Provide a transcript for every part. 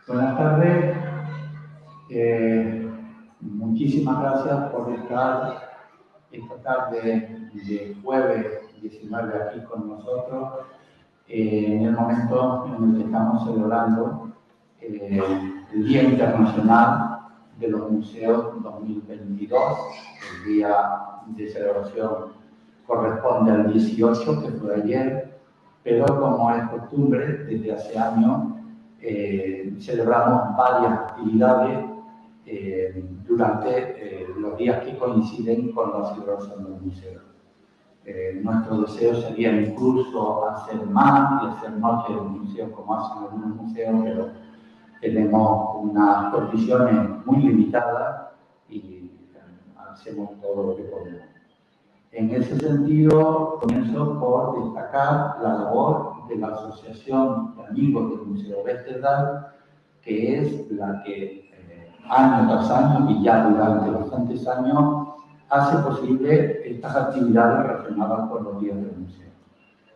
Buenas tardes. Muchísimas gracias por estar esta tarde de jueves 19 aquí con nosotros en el momento en el que estamos celebrando el Día Internacional de los Museos 2022. El día de celebración corresponde al 18, que fue ayer, pero como es costumbre, desde hace años celebramos varias actividades durante los días que coinciden con la celebración del museo. Nuestro deseo sería incluso hacer más y hacer noche del museo como hacen algunos museos, pero tenemos unas condiciones muy limitadas y hacemos todo lo que podemos. En ese sentido, comienzo por destacar la labor de la Asociación de Amigos del Museo Westerdal, que es la que año tras año y ya durante bastantes años hace posible estas actividades relacionadas con los días del museo.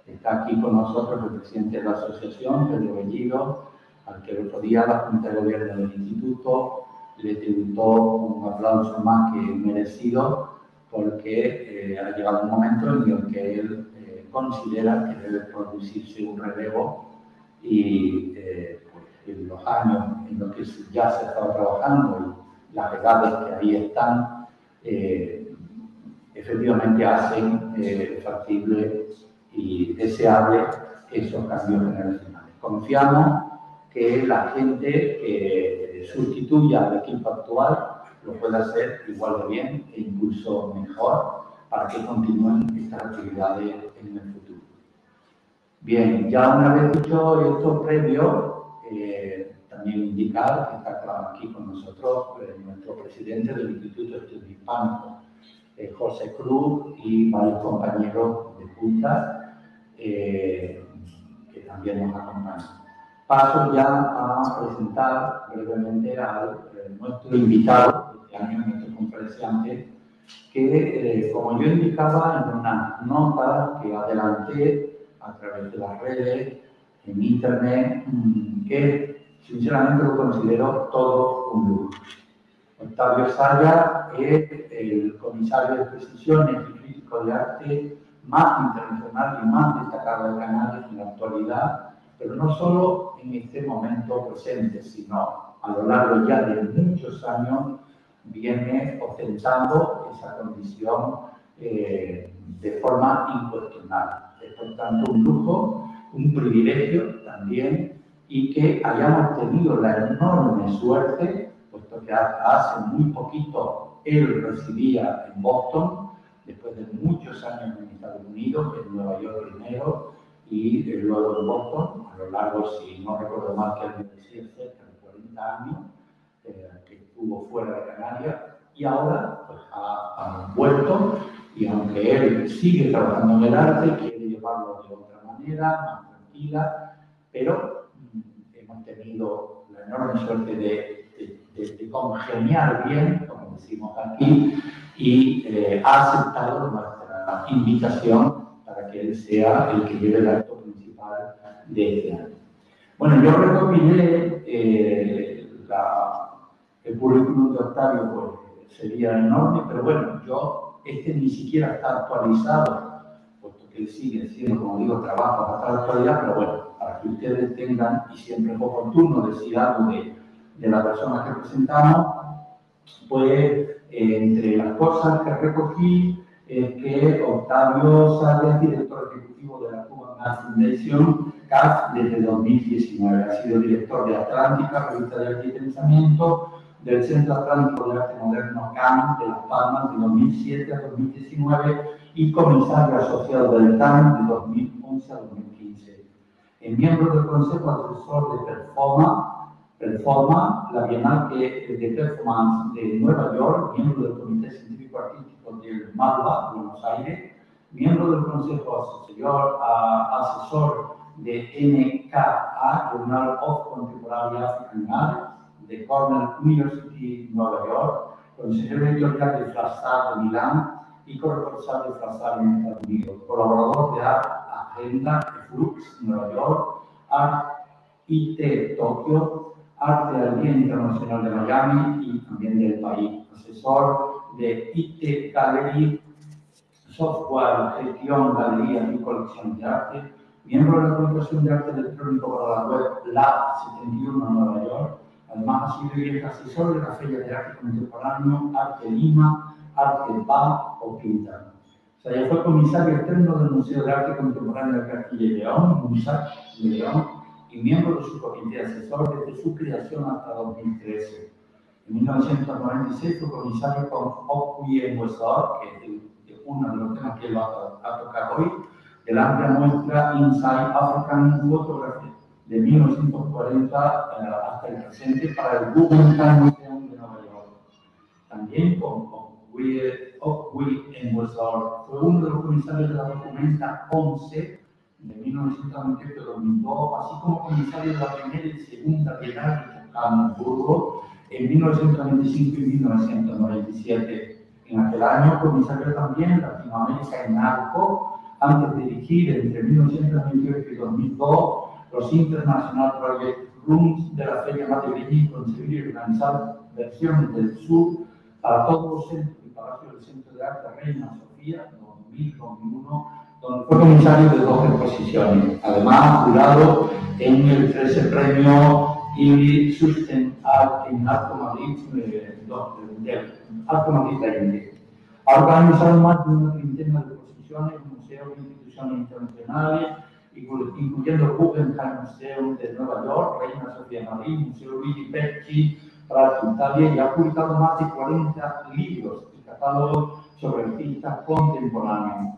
Está aquí con nosotros el presidente de la asociación, Pedro Bellido, al que el otro día la Junta de Gobierno del Instituto le tributó un aplauso más que merecido, porque ha llegado un momento en el que él considera que debe producirse un relevo y en los años en los que ya se estaba trabajando y las edades que ahí están, efectivamente hacen factible y deseable esos cambios generacionales. Confiamos que la gente que sustituya al equipo actual lo pueda hacer igual de bien e incluso mejor para que continúen estas actividades en el futuro. Bien, ya una vez dicho esto previo, también indicar que está aquí con nosotros nuestro presidente del Instituto de Estudios Hispánicos, José Cruz, y varios compañeros de junta que también nos acompañan. Paso ya a presentar brevemente a nuestro invitado, este año nuestro conferenciante, que como yo indicaba en una nota que adelanté a través de las redes, en internet, que sinceramente lo considero todo un lujo. Octavio Saya es el comisario de exposiciones y crítico de arte más internacional y más destacado de Canarias en la actualidad, pero no solo en este momento presente, sino a lo largo ya de muchos años viene ostentando esa condición de forma incuestionable. Es por tanto un lujo, un privilegio también, y que hayamos tenido la enorme suerte, puesto que hace muy poquito él residía en Boston, después de muchos años en Estados Unidos, en Nueva York primero, y luego en Boston, a lo largo, si no recuerdo mal, que él me decía cerca de 40 años, que estuvo fuera de Canarias, y ahora pues, ha vuelto, y aunque él sigue trabajando en el arte, quiere llevarlo de otra manera, más tranquila, pero hemos tenido la enorme suerte de congeniar bien, como decimos aquí, y ha aceptado nuestra invitación para que él sea el que lleve el acto principal de este año. Bueno, yo recopilé el currículum de Octavio, pues sería enorme, pero bueno, este ni siquiera está actualizado, puesto que él sigue siendo, como digo, trabajo hasta la actualidad, pero bueno, para que ustedes tengan, y siempre es oportuno decir algo de la persona que presentamos, pues entre las cosas que recogí es que Octavio Saya es director ejecutivo de la Cuban Art Foundation, CAF, desde 2019. Ha sido director de Atlántica, Revista de Arte y Pensamiento, del Centro Atlántico de Arte Moderno CAM de Las Palmas de 2007 a 2019 y comisario asociado del CAM de 2011 a 2015. Es miembro del Consejo Asesor de Performa, la Bienal de Performance de Nueva York, miembro del Comité Científico Artístico del MALBA, Buenos Aires, miembro del Consejo Asesor de NKA, Journal of Contemporary African Art, de Cornell University, Nueva York, consejero editorial de Flassar de Milán y corresponsal de Flassar en Estados Unidos, colaborador de Art Agenda, Flux, Nueva York, Art IT, Tokio, arte al Día Internacional de Miami y también del país, asesor de IT Gallery, software, gestión, galerías y colecciones de arte, miembro de la Corporación de Arte Electrónico para la web Lab 71 en Nueva York. Además, ha sido y es asesor de la Feria de Arte Contemporáneo, Arte Lima, Arte BA o Quintana. O sea, ya fue comisario externo del Museo de Arte Contemporáneo de Castilla y León, MUSAC de León, y miembro de su comité asesor desde su creación hasta 2013. En 1996 fue comisario con Oakway en Westall, que es uno de los temas que él va a tocar hoy, de la amplia muestra Inside African Photography de 1940 hasta el presente para el Guggenheim Museum de Nueva York. También con Oakway en Westall fue uno de los comisarios de la documenta 11 de 1998-2002, así como comisario de la primera y segunda Bienal de Hamburgo en 1995 y 1997. En aquel año, comisario también Latinoamérica en ARCO, antes de dirigir entre 1998 y 2002 los International Project Rooms de la Feria Madrileña y concebir y organizar versiones del sur para todos los centros y palacios del Centro de Arte Reina Sofía 2000-2001, donde fue comisario de 2 exposiciones. Además, jurado en el 13 premio y Sustain Art en Alto Madrid, Alto Madrid Allende. Ha organizado más de una treintena de exposiciones en museos e instituciones internacionales, incluyendo el Guggenheim Museum de Nueva York, Reina Sofía de Madrid, Museo Luigi Pecci, Prato, Italia, y ha publicado más de 40 libros y catálogos sobre artistas contemporáneos.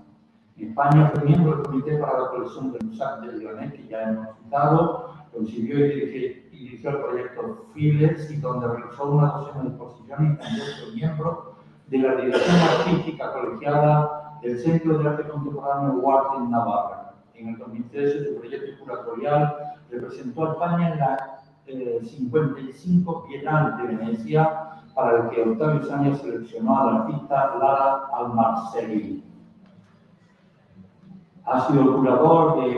En España fue miembro del Comité para la Colección del MUSAC de Leonés, que ya hemos citado, concibió y dirigió el proyecto Files, y donde realizó una docena de exposiciones, y también fue miembro de la dirección artística colegiada del Centro de Arte Contemporáneo Huarte en Navarra. En el 2013, su proyecto curatorial representó a España en la 55 Bienal de Venecia, para el que Octavio Sánchez seleccionó a la artista Lara Almarcegui. Ha sido curador de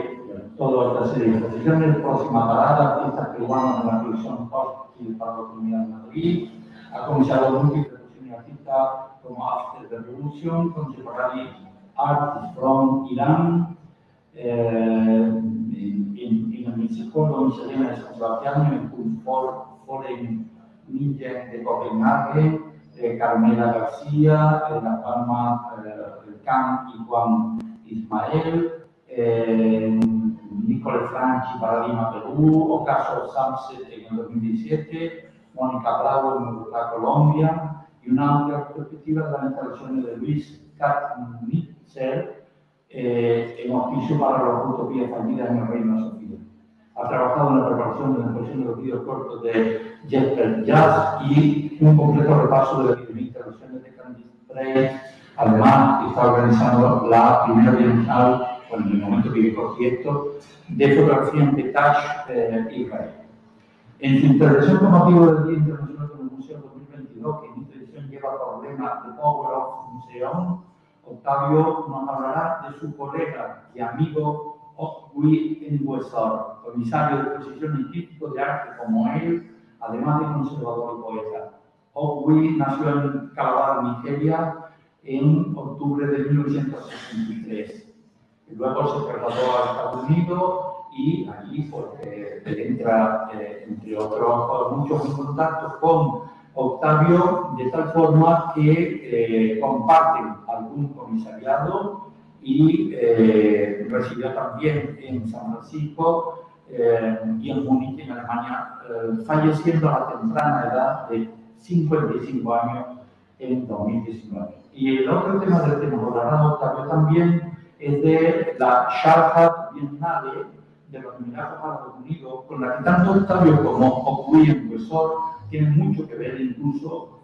toda esta serie de exposiciones, próxima parada, artistas peruanos de la colección Hostil para la Comunidad de Madrid. Ha comisariado múltiples exposiciones de artistas como After the Revolution, Contemporary Artists from Iran, en el Mexico, Michelena de San Sebastián, en Foreign Ninja de Copenhague, Carmela García, La Palma, Can y Juan Ismael, Nicole Franchi para Lima, Perú, Ocaso Sunset en el 2017, Mónica Bravo en Bogotá, Colombia, y una amplia perspectiva de las instalaciones de Luis Katnitzer en oficio para las utopías fallidas en el Reino Sofía. Ha trabajado en la preparación de la exposición de los vídeos cortos de Jesper Jazz y un completo repaso de las instalaciones de Candice Frey. Además, está organizando la primera bienal, bueno, en el momento que dijo cierto, de fotografía en Petach, Israel. En su intervención como motivo del Día Internacional del Museo 2022, que en esta edición lleva por lema The Power of Museum, Octavio nos hablará de su colega y amigo Oakway en Westall, comisario de exposición y crítico de arte como él, además de conservador y poeta. Oakway nació en Calabar, Nigeria, en octubre de 1963. Luego se trasladó a Estados Unidos y allí entra, entre otros, muchos contactos con Octavio, de tal forma que comparten algún comisariado y residió también en San Francisco y en Múnich, en Alemania, falleciendo a la temprana edad de 55 años en 2019. Y el otro tema del que nos hablará Octavio también es de la Sharjah Biennale de los Emiratos Árabes Unidos, con la que tanto Octavio como Oakway en Westall tienen mucho que ver, incluso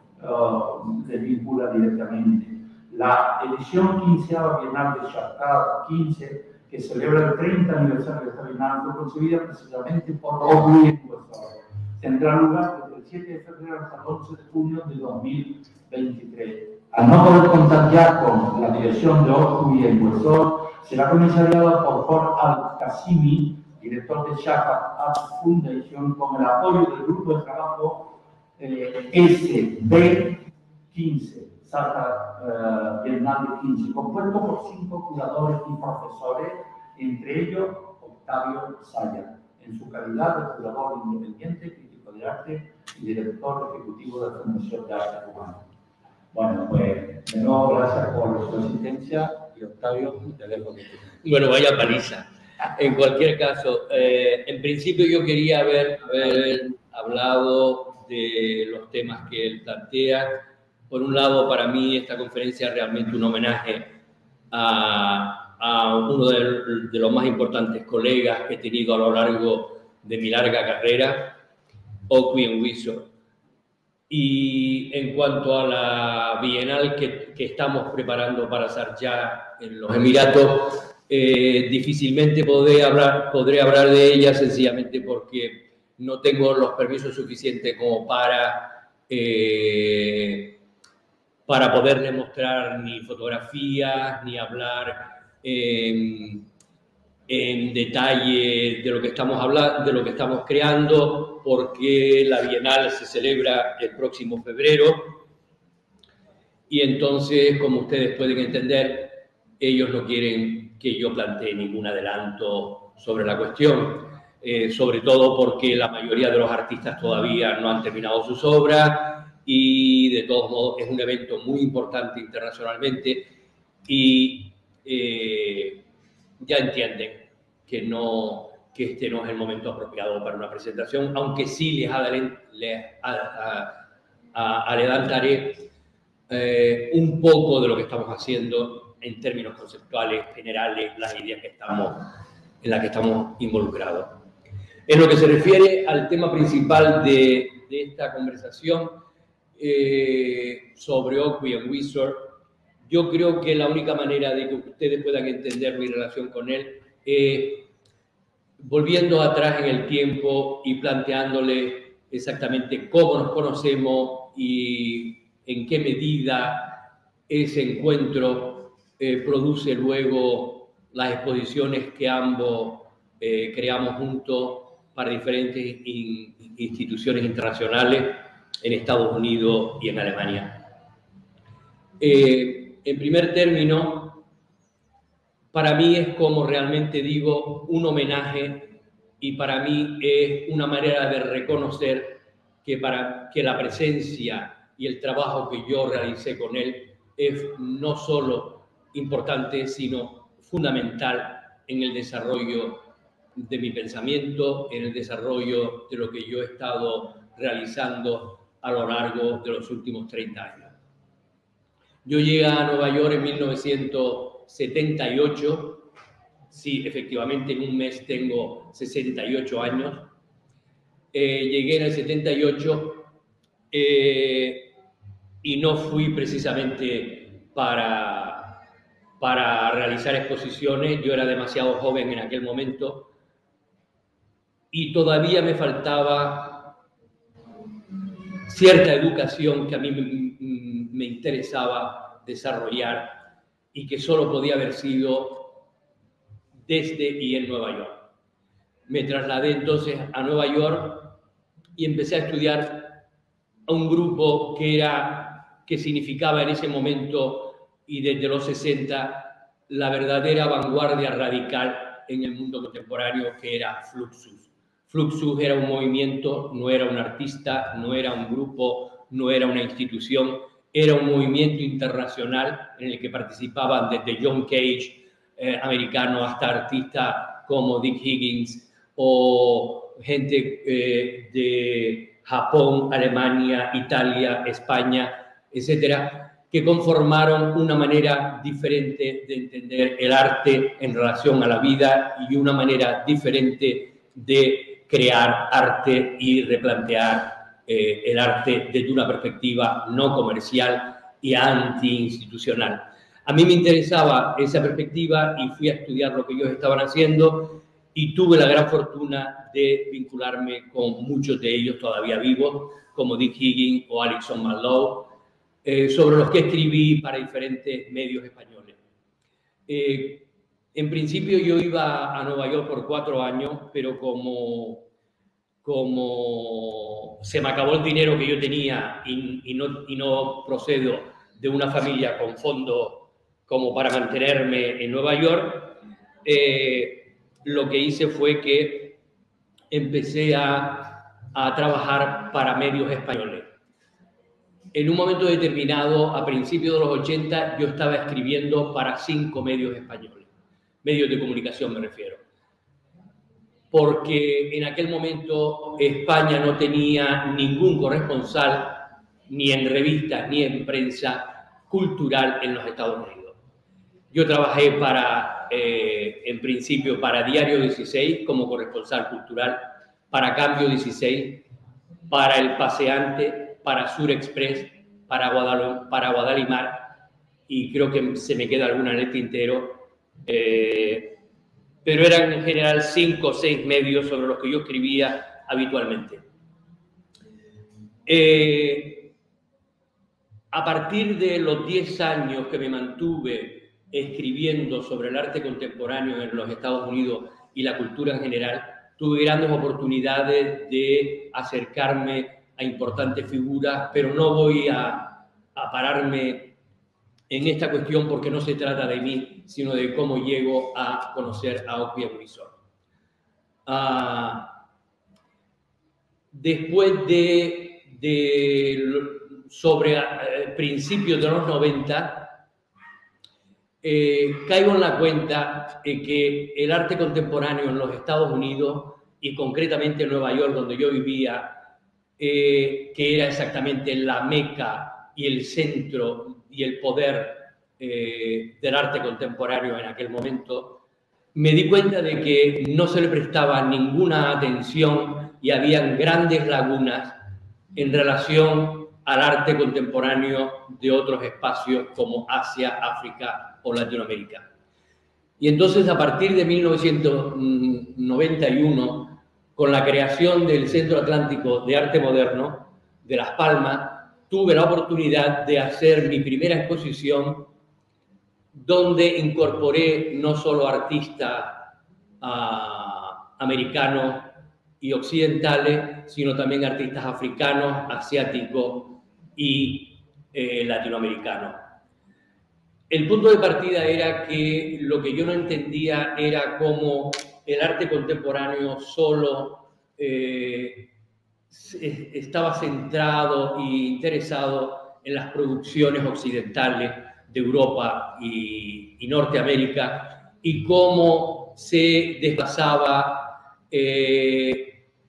se vincula directamente. La edición 15ª Bienal de Sharjah 15, que celebra el 30 aniversario de esta Bienal, fue concebida precisamente por Oakway en Westall. Tendrá lugar desde el 7 de febrero hasta el 11 de junio de 2023. Al no poder contar ya con la dirección de Oakway en Westall, será comisariada por Jorge Al-Qasimi director de Shahab Art Foundation, con el apoyo del grupo de trabajo SB15, Salta Bienal de 15, compuesto por 5 curadores y profesores, entre ellos Octavio Saya, en su calidad de curador independiente, crítico de arte y director ejecutivo de la Fundación de Arte Cubano. Bueno, pues de nuevo gracias por su asistencia y Octavio, te dejo que te... Bueno, vaya paliza. En cualquier caso, en principio yo quería haber hablado de los temas que él plantea. Por un lado, para mí esta conferencia es realmente un homenaje a uno de los más importantes colegas que he tenido a lo largo de mi larga carrera, Aukwin Wisor. Y en cuanto a la bienal que estamos preparando para Sharjah en los Emiratos, difícilmente podré hablar de ella, sencillamente porque no tengo los permisos suficientes como para poderle mostrar ni fotografías, ni hablar en detalle de lo que estamos hablando, de lo que estamos creando, porque la Bienal se celebra el próximo febrero y entonces, como ustedes pueden entender, ellos no quieren que yo plantee ningún adelanto sobre la cuestión, sobre todo porque la mayoría de los artistas todavía no han terminado sus obras y de todos modos es un evento muy importante internacionalmente y ya entienden que este no es el momento apropiado para una presentación, aunque sí les adelantaré un poco de lo que estamos haciendo en términos conceptuales, generales, las ideas en las que estamos involucrados. En lo que se refiere al tema principal de esta conversación sobre Aukwin Wisor, yo creo que la única manera de que ustedes puedan entender mi relación con él es volviendo atrás en el tiempo y planteándole exactamente cómo nos conocemos y en qué medida ese encuentro produce luego las exposiciones que ambos creamos juntos para diferentes instituciones internacionales en Estados Unidos y en Alemania. En primer término, para mí es, como realmente digo, un homenaje y para mí es una manera de reconocer que la presencia y el trabajo que yo realicé con él es no solo importante, sino fundamental en el desarrollo de mi pensamiento, en el desarrollo de lo que yo he estado realizando a lo largo de los últimos 30 años. Yo llegué a Nueva York en 1978. Sí, efectivamente, en un mes tengo 68 años. Llegué en el 78 y no fui precisamente para realizar exposiciones. Yo era demasiado joven en aquel momento y todavía me faltaba cierta educación que a mí me interesaba desarrollar y que solo podía haber sido desde y en Nueva York. Me trasladé entonces a Nueva York y empecé a estudiar a un grupo que significaba en ese momento y desde los 60 la verdadera vanguardia radical en el mundo contemporáneo, que era Fluxus. Fluxus era un movimiento, no era un artista, no era un grupo, no era una institución, era un movimiento internacional en el que participaban desde John Cage, americano, hasta artistas como Dick Higgins o gente de Japón, Alemania, Italia, España, etcétera, que conformaron una manera diferente de entender el arte en relación a la vida y una manera diferente de crear arte y replantear el arte desde una perspectiva no comercial y anti-institucional. A mí me interesaba esa perspectiva y fui a estudiar lo que ellos estaban haciendo y tuve la gran fortuna de vincularme con muchos de ellos todavía vivos, como Dick Higgins o Alison Marlowe, sobre los que escribí para diferentes medios españoles. En principio yo iba a Nueva York por 4 años, pero como se me acabó el dinero que yo tenía y no procedo de una familia con fondos como para mantenerme en Nueva York, lo que hice fue que empecé a trabajar para medios españoles. En un momento determinado, a principios de los 80, yo estaba escribiendo para 5 medios españoles, medios de comunicación me refiero, porque en aquel momento España no tenía ningún corresponsal, ni en revistas, ni en prensa cultural en los Estados Unidos. Yo trabajé en principio para Diario 16 como corresponsal cultural, para Cambio 16, para El Paseante, para Sur Express, para Guadalimar, y creo que se me queda alguna en el tintero, pero eran en general 5 o 6 medios sobre los que yo escribía habitualmente. A partir de los 10 años que me mantuve escribiendo sobre el arte contemporáneo en los Estados Unidos y la cultura en general, tuve grandes oportunidades de acercarme a importantes figuras, pero no voy a pararme en esta cuestión porque no se trata de mí, sino de cómo llego a conocer a Oswald Guizot. Después sobre principios de los 90, caigo en la cuenta de que el arte contemporáneo en los Estados Unidos y concretamente en Nueva York, donde yo vivía, que era exactamente la meca y el centro y el poder del arte contemporáneo en aquel momento, me di cuenta de que no se le prestaba ninguna atención y habían grandes lagunas en relación al arte contemporáneo de otros espacios como Asia, África o Latinoamérica. Y entonces, a partir de 1991, con la creación del Centro Atlántico de Arte Moderno de Las Palmas, tuve la oportunidad de hacer mi primera exposición donde incorporé no solo artistas americanos y occidentales, sino también artistas africanos, asiáticos y latinoamericanos. El punto de partida era que lo que yo no entendía era cómo el arte contemporáneo solo estaba centrado e interesado en las producciones occidentales de Europa y Norteamérica, y cómo se desplazaba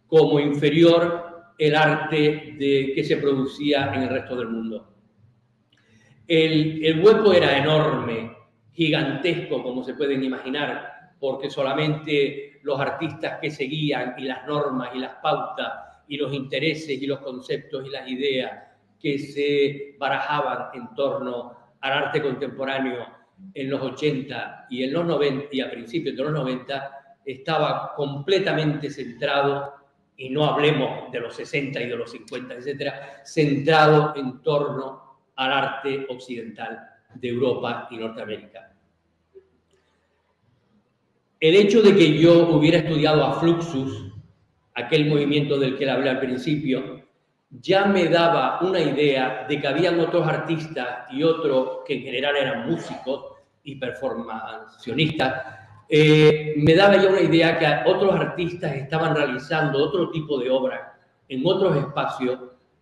como inferior el arte que se producía en el resto del mundo. El hueco era enorme, gigantesco, como se pueden imaginar, porque solamente los artistas que seguían y las normas y las pautas y los intereses y los conceptos y las ideas que se barajaban en torno al arte contemporáneo en los 80 y en los 90 y a principios de los 90 estaba completamente centrado, y no hablemos de los 60 y de los 50, etcétera, centrado en torno al arte occidental de Europa y Norteamérica. El hecho de que yo hubiera estudiado a Fluxus, aquel movimiento del que le hablé al principio, ya me daba una idea de que habían otros artistas y otros que en general eran músicos y performacionistas. Me daba ya una idea que otros artistas estaban realizando otro tipo de obras en otros espacios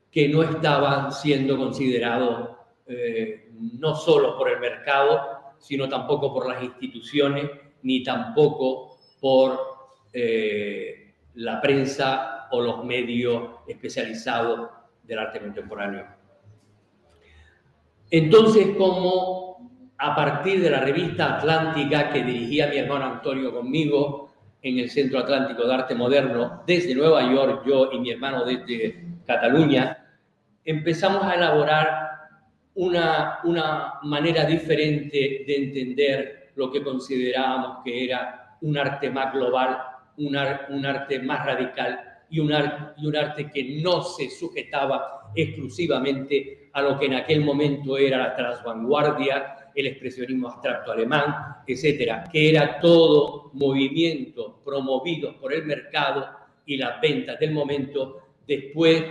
que no estaban siendo considerados no solo por el mercado, sino tampoco por las instituciones, ni tampoco por la prensa o los medios especializados del arte contemporáneo. Entonces, como a partir de la revista Atlántica que dirigía mi hermano Antonio conmigo en el Centro Atlántico de Arte Moderno, desde Nueva York, yo y mi hermano desde Cataluña, empezamos a elaborar una manera diferente de entender lo que considerábamos que era un arte más global, un arte más radical y un arte que no se sujetaba exclusivamente a lo que en aquel momento era la transvanguardia el expresionismo abstracto alemán, etcétera, que era todo movimiento promovido por el mercado y las ventas del momento después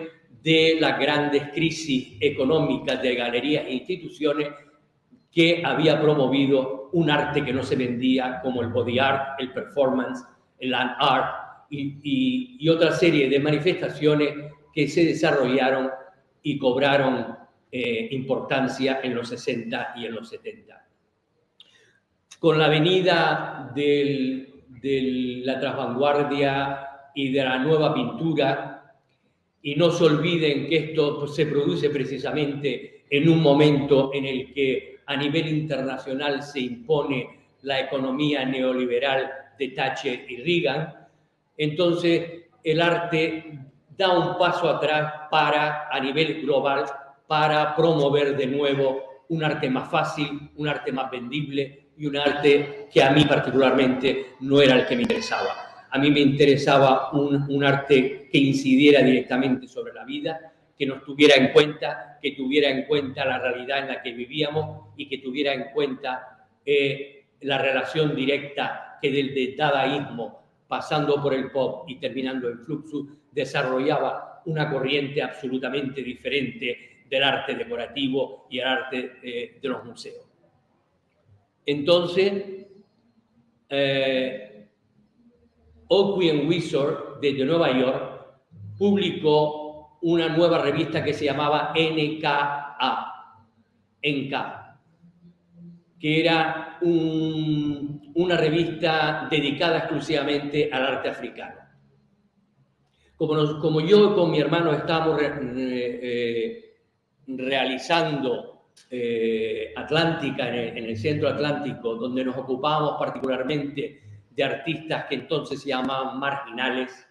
de las grandes crisis económicas de galerías e instituciones que había promovido un arte que no se vendía, como el body art, el performance, el land art y otra serie de manifestaciones que se desarrollaron y cobraron importancia en los 60 y en los 70. Con la venida de la transvanguardia y de la nueva pintura, y no se olviden que esto se produce precisamente en un momento en el que a nivel internacional se impone la economía neoliberal de Thatcher y Reagan, entonces el arte da un paso atrás a nivel global, para promover de nuevo un arte más fácil, un arte más vendible y un arte que a mí particularmente no era el que me interesaba. A mí me interesaba un arte que incidiera directamente sobre la vida, que nos tuviera en cuenta, que tuviera en cuenta la realidad en la que vivíamos y que tuviera en cuenta la relación directa que del dadaísmo, pasando por el pop y terminando en Fluxus, desarrollaba una corriente absolutamente diferente del arte decorativo y el arte de los museos. Entonces, Auquin Wisor, desde Nueva York, publicó una nueva revista que se llamaba NKA, que era una revista dedicada exclusivamente al arte africano. Como yo con mi hermano estábamos realizando Atlántica en el centro atlántico, donde nos ocupábamos particularmente de artistas que entonces se llamaban marginales,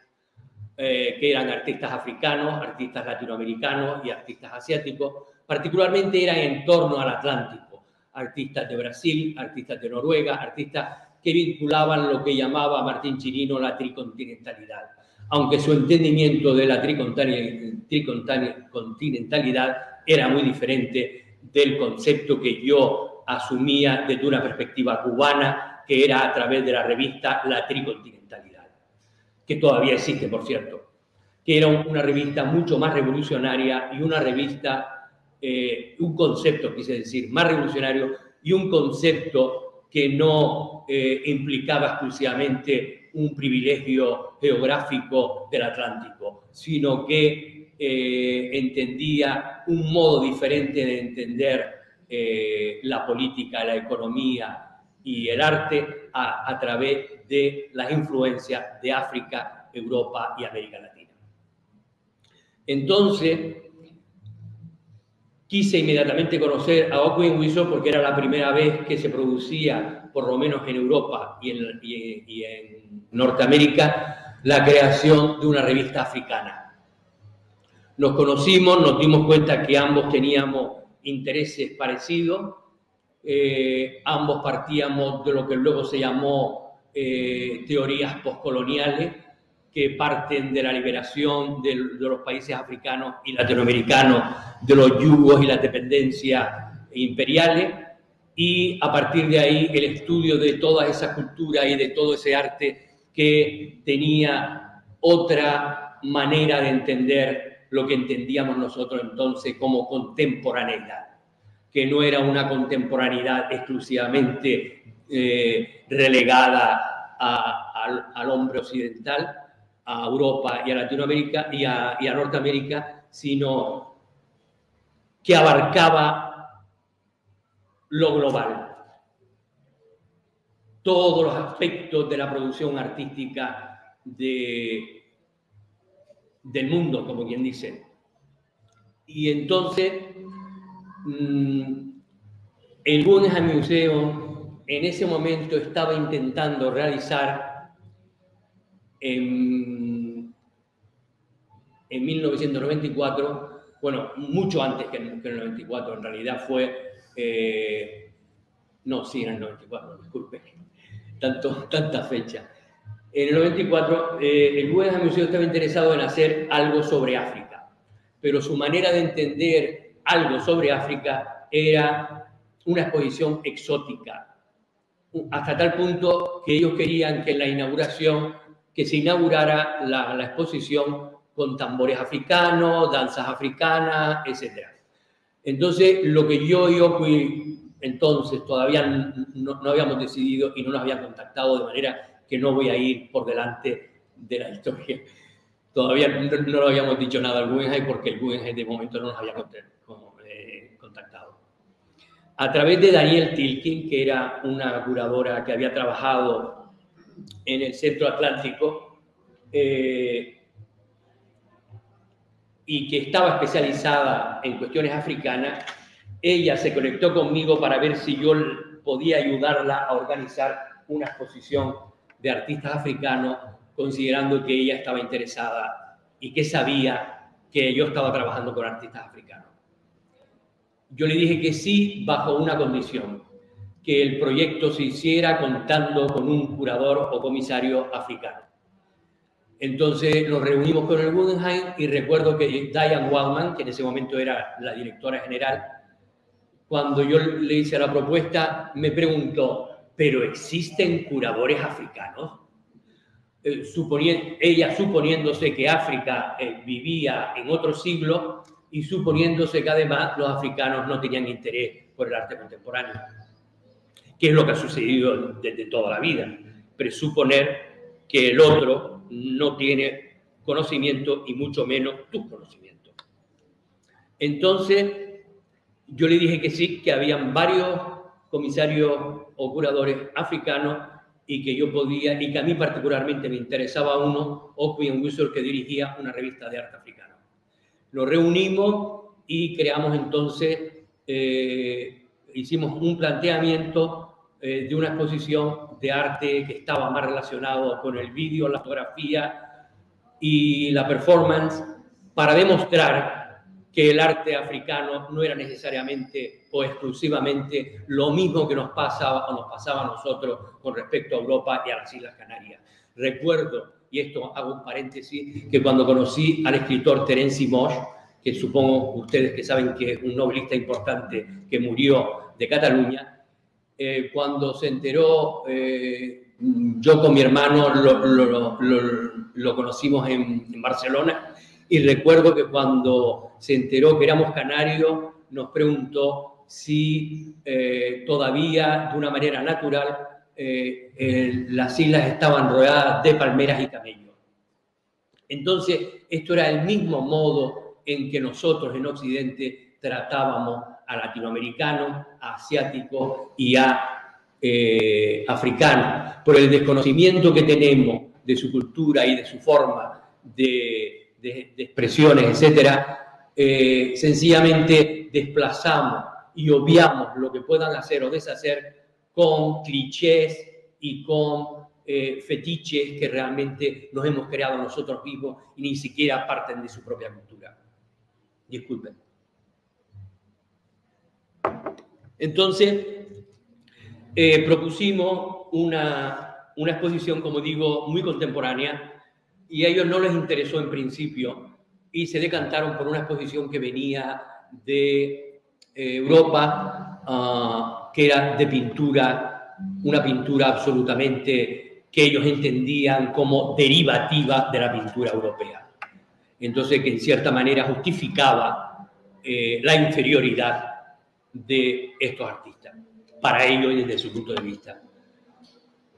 que eran artistas africanos, artistas latinoamericanos y artistas asiáticos, particularmente eran en torno al Atlántico, artistas de Brasil, artistas de Noruega, artistas que vinculaban lo que llamaba Martín Chirino la tricontinentalidad, aunque su entendimiento de la tricontinentalidad era muy diferente del concepto que yo asumía desde una perspectiva cubana, que era a través de la revista La Tricontinentalidad, que todavía existe, por cierto, que era una revista mucho más revolucionaria y una revista, un concepto, quise decir, más revolucionario y un concepto que no implicaba exclusivamente un privilegio geográfico del Atlántico, sino que entendía un modo diferente de entender la política, la economía y el arte a través de las influencias de África, Europa y América Latina. Entonces, quise inmediatamente conocer a Auquin Wisor porque era la primera vez que se producía, por lo menos en Europa y en Norteamérica, la creación de una revista africana. Nos conocimos, nos dimos cuenta que ambos teníamos intereses parecidos, ambos partíamos de lo que luego se llamó teorías postcoloniales, que parten de la liberación de los países africanos y latinoamericanos, de los yugos y las dependencias imperiales, y a partir de ahí el estudio de toda esa cultura y de todo ese arte que tenía otra manera de entender lo que entendíamos nosotros entonces como contemporaneidad, que no era una contemporaneidad exclusivamente relegada al hombre occidental, a Europa y a Latinoamérica y a Norteamérica, sino que abarcaba lo global, todos los aspectos de la producción artística del mundo, como quien dice. Y entonces, el Guggenheim Museum en ese momento estaba intentando realizar en 1994, bueno, mucho antes que en el 94, en realidad fue, no, sí, en el 94, disculpe, tanta fecha. En el 94, el Guggenheim Museum estaba interesado en hacer algo sobre África, pero su manera de entender algo sobre África era una exposición exótica, hasta tal punto que ellos querían que en la inauguración, que se inaugurara la exposición con tambores africanos, danzas africanas, etc. Entonces, lo que yo y Oqui, entonces todavía no habíamos decidido y no nos habían contactado, de manera que no voy a ir por delante de la historia. Todavía no lo habíamos dicho nada al Guggenheim porque el Guggenheim de momento no nos había contactado. A través de Danielle Tilkin, que era una curadora que había trabajado en el Centro Atlántico y que estaba especializada en cuestiones africanas, ella se conectó conmigo para ver si yo podía ayudarla a organizar una exposición de artistas africanos, considerando que ella estaba interesada y que sabía que yo estaba trabajando con artistas africanos. Yo le dije que sí, bajo una condición, que el proyecto se hiciera contando con un curador o comisario africano. Entonces nos reunimos con el Guggenheim y recuerdo que Diane Waldman, que en ese momento era la directora general, cuando yo le hice la propuesta, me preguntó, ¿pero existen curadores africanos? Ella suponiéndose que África vivía en otro siglo y suponiéndose que además los africanos no tenían interés por el arte contemporáneo, que es lo que ha sucedido desde toda la vida. Presuponer que el otro no tiene conocimiento y mucho menos tus conocimientos. Entonces, yo le dije que sí, que habían varios comisarios o curadores africanos y que yo podía, y que a mí particularmente me interesaba uno, Oqui Enwisor, que dirigía una revista de arte africano. Nos reunimos y creamos entonces, hicimos un planteamiento de una exposición de arte que estaba más relacionado con el vídeo, la fotografía y la performance, para demostrar que el arte africano no era necesariamente o exclusivamente lo mismo que nos pasaba o nos pasaba a nosotros con respecto a Europa y a las Islas Canarias. Recuerdo, y esto hago un paréntesis, que cuando conocí al escritor Terence Moix, que supongo ustedes que saben que es un novelista importante que murió de Cataluña, cuando se enteró, yo con mi hermano lo conocimos en Barcelona, y recuerdo que cuando se enteró que éramos canarios, nos preguntó si todavía, de una manera natural, las islas estaban rodeadas de palmeras y camellos. Entonces, esto era el mismo modo en que nosotros en Occidente tratábamos a latinoamericanos, a asiáticos y a africanos, por el desconocimiento que tenemos de su cultura y de su forma de expresiones, etcétera, sencillamente desplazamos y obviamos lo que puedan hacer o deshacer con clichés y con fetiches que realmente nos hemos creado nosotros mismos y ni siquiera parten de su propia cultura. Disculpen. Entonces, propusimos una exposición, como digo, muy contemporánea, y a ellos no les interesó en principio y se decantaron por una exposición que venía de Europa, que era de pintura, una pintura absolutamente que ellos entendían como derivativa de la pintura europea. Entonces, que en cierta manera justificaba la inferioridad de estos artistas, para ellos y desde su punto de vista.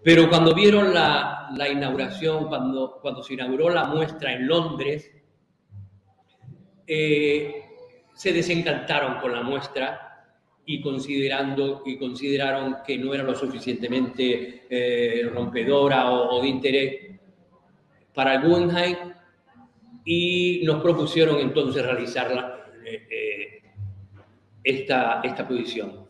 Pero cuando vieron la inauguración, cuando se inauguró la muestra en Londres, se desencantaron con la muestra y consideraron que no era lo suficientemente rompedora o de interés para el Guggenheim, y nos propusieron entonces realizar esta exposición.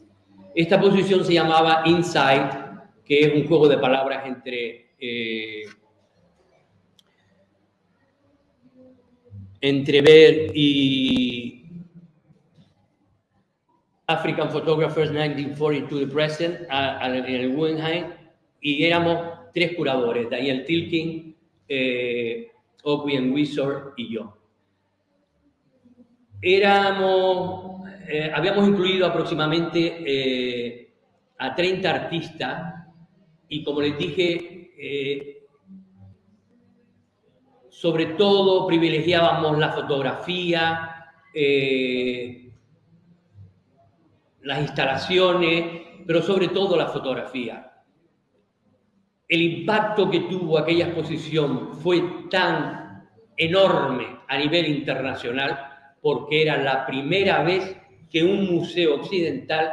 Esta exposición se llamaba Inside, que es un juego de palabras entre ver y African Photographers 1940 to the Present en el Guggenheim, y éramos 3 curadores, Danielle Tilkin, Oqui Enwisor y yo. Éramos habíamos incluido aproximadamente a 30 artistas y, como les dije, sobre todo privilegiábamos la fotografía, las instalaciones, pero sobre todo la fotografía. El impacto que tuvo aquella exposición fue tan enorme a nivel internacional porque era la primera vez que un museo occidental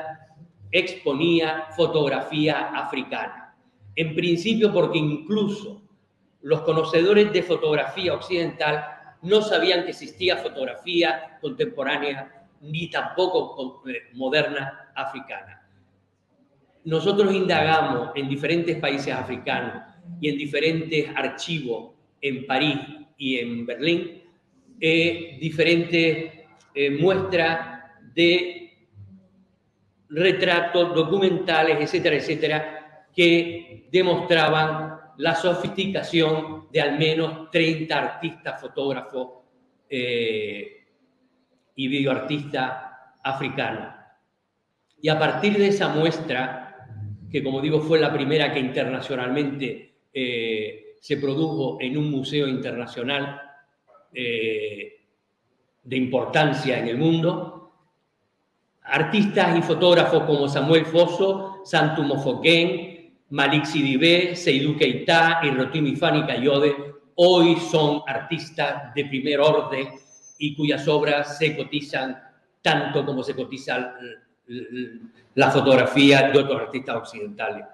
exponía fotografía africana. En principio porque incluso los conocedores de fotografía occidental no sabían que existía fotografía contemporánea ni tampoco moderna africana. Nosotros indagamos en diferentes países africanos y en diferentes archivos en París y en Berlín diferentes muestras de retratos, documentales, etcétera, etcétera, que demostraban la sofisticación de al menos 30 artistas, fotógrafos y videoartistas africanos. Y a partir de esa muestra, que como digo fue la primera que internacionalmente se produjo en un museo internacional de importancia en el mundo, artistas y fotógrafos como Samuel Fosso, Santu Mofoken, Malik Sidibé, Seydou Keita y Rotimi Fani Kayode hoy son artistas de primer orden y cuyas obras se cotizan tanto como se cotiza la fotografía de otros artistas occidentales.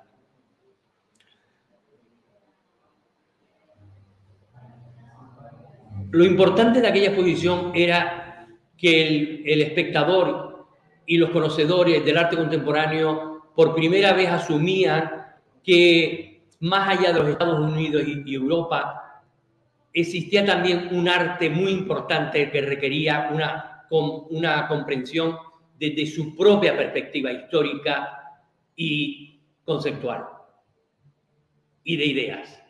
Lo importante de aquella exposición era que el espectador y los conocedores del arte contemporáneo por primera vez asumían que más allá de los Estados Unidos y Europa existía también un arte muy importante que requería una comprensión desde su propia perspectiva histórica y conceptual y de ideas.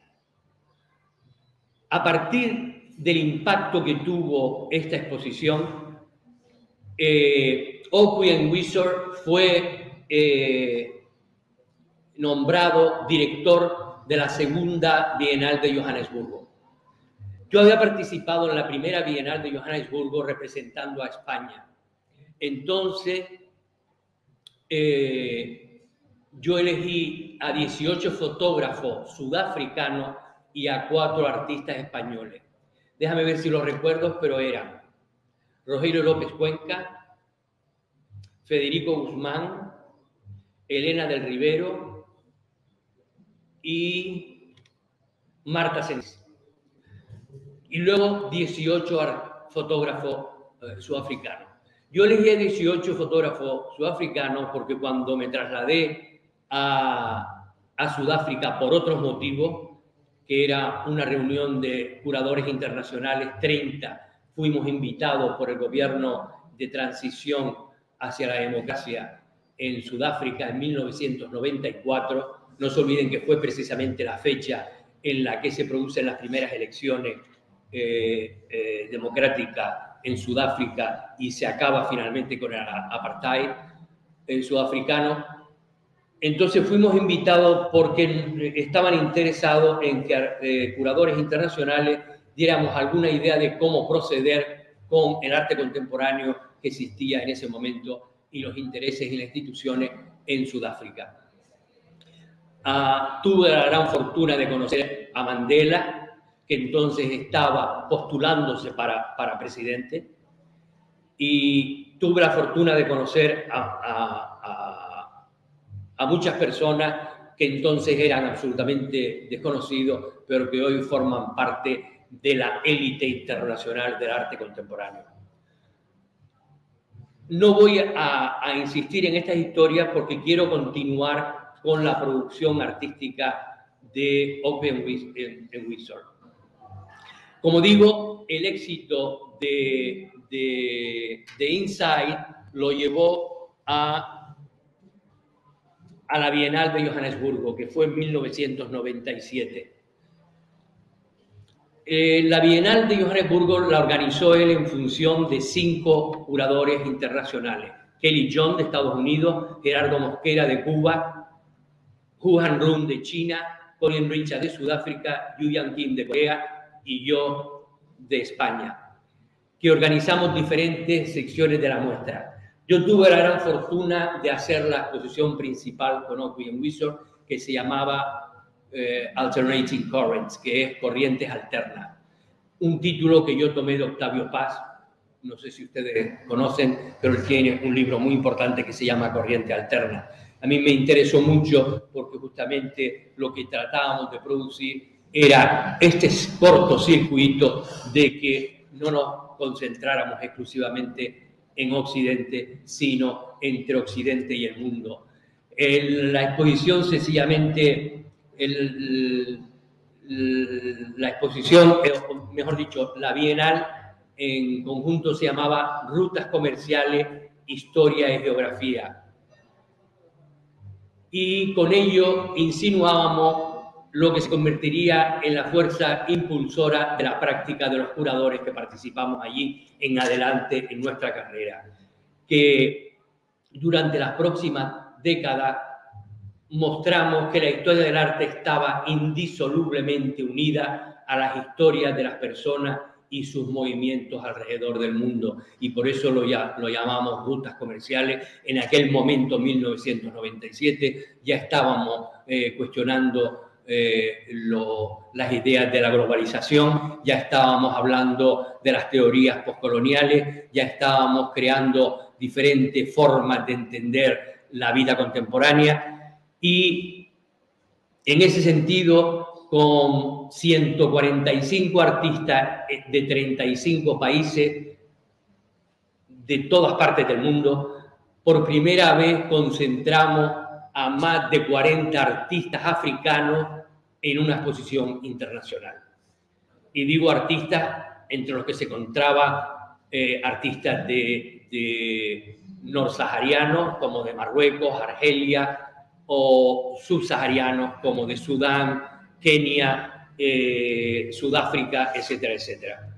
A partir del impacto que tuvo esta exposición, Aubrey Wisor fue nombrado director de la segunda Bienal de Johannesburgo. Yo había participado en la primera Bienal de Johannesburgo representando a España. Entonces, yo elegí a 18 fotógrafos sudafricanos y a 4 artistas españoles. Déjame ver si los recuerdo, pero eran Rogelio López Cuenca, Federico Guzmán, Elena del Rivero y Marta Senés. Y luego 18 fotógrafos sudafricanos. Yo elegí a 18 fotógrafos sudafricanos porque cuando me trasladé a Sudáfrica por otros motivos, que era una reunión de curadores internacionales, 30, fuimos invitados por el gobierno de transición hacia la democracia en Sudáfrica en 1994. No se olviden que fue precisamente la fecha en la que se producen las primeras elecciones democráticas en Sudáfrica y se acaba finalmente con el apartheid sudafricano. Entonces fuimos invitados porque estaban interesados en que curadores internacionales diéramos alguna idea de cómo proceder con el arte contemporáneo que existía en ese momento y los intereses y las instituciones en Sudáfrica. Tuve la gran fortuna de conocer a Mandela, que entonces estaba postulándose para presidente, y tuve la fortuna de conocer a muchas personas que entonces eran absolutamente desconocidos, pero que hoy forman parte de la élite internacional del arte contemporáneo. No voy a insistir en estas historias porque quiero continuar con la producción artística de Aubrey Wisor. Como digo, el éxito de Inside lo llevó a la Bienal de Johannesburgo, que fue en 1997. La Bienal de Johannesburgo la organizó él en función de 5 curadores internacionales. Kelly John de Estados Unidos, Gerardo Mosquera de Cuba, Hu Han-run de China, Colin Richard de Sudáfrica, Yu Yang Kim de Corea y yo de España, que organizamos diferentes secciones de la muestra. Yo tuve la gran fortuna de hacer la exposición principal con Oakley & Wisor, que se llamaba Alternating Currents, que es Corrientes Alternas. Un título que yo tomé de Octavio Paz, no sé si ustedes conocen, pero él tiene un libro muy importante que se llama Corriente Alterna. A mí me interesó mucho porque justamente lo que tratábamos de producir era este cortocircuito de que no nos concentráramos exclusivamente en Occidente, sino entre Occidente y el mundo. La exposición sencillamente, la exposición, mejor dicho, la Bienal en conjunto se llamaba Rutas Comerciales, Historia y Geografía. Y con ello insinuábamos lo que se convertiría en la fuerza impulsora de la práctica de los curadores que participamos allí en adelante en nuestra carrera, que durante las próximas décadas mostramos que la historia del arte estaba indisolublemente unida a las historias de las personas y sus movimientos alrededor del mundo, y por eso lo llamamos rutas comerciales. En aquel momento, 1997, ya estábamos cuestionando las ideas de la globalización, ya estábamos hablando de las teorías postcoloniales, ya estábamos creando diferentes formas de entender la vida contemporánea, y en ese sentido, con 145 artistas de 35 países de todas partes del mundo, por primera vez concentramos a más de 40 artistas africanos en una exposición internacional. Y digo artistas, entre los que se encontraba artistas de norsaharianos, como de Marruecos, Argelia, o subsaharianos, como de Sudán, Kenia, Sudáfrica, etcétera, etcétera.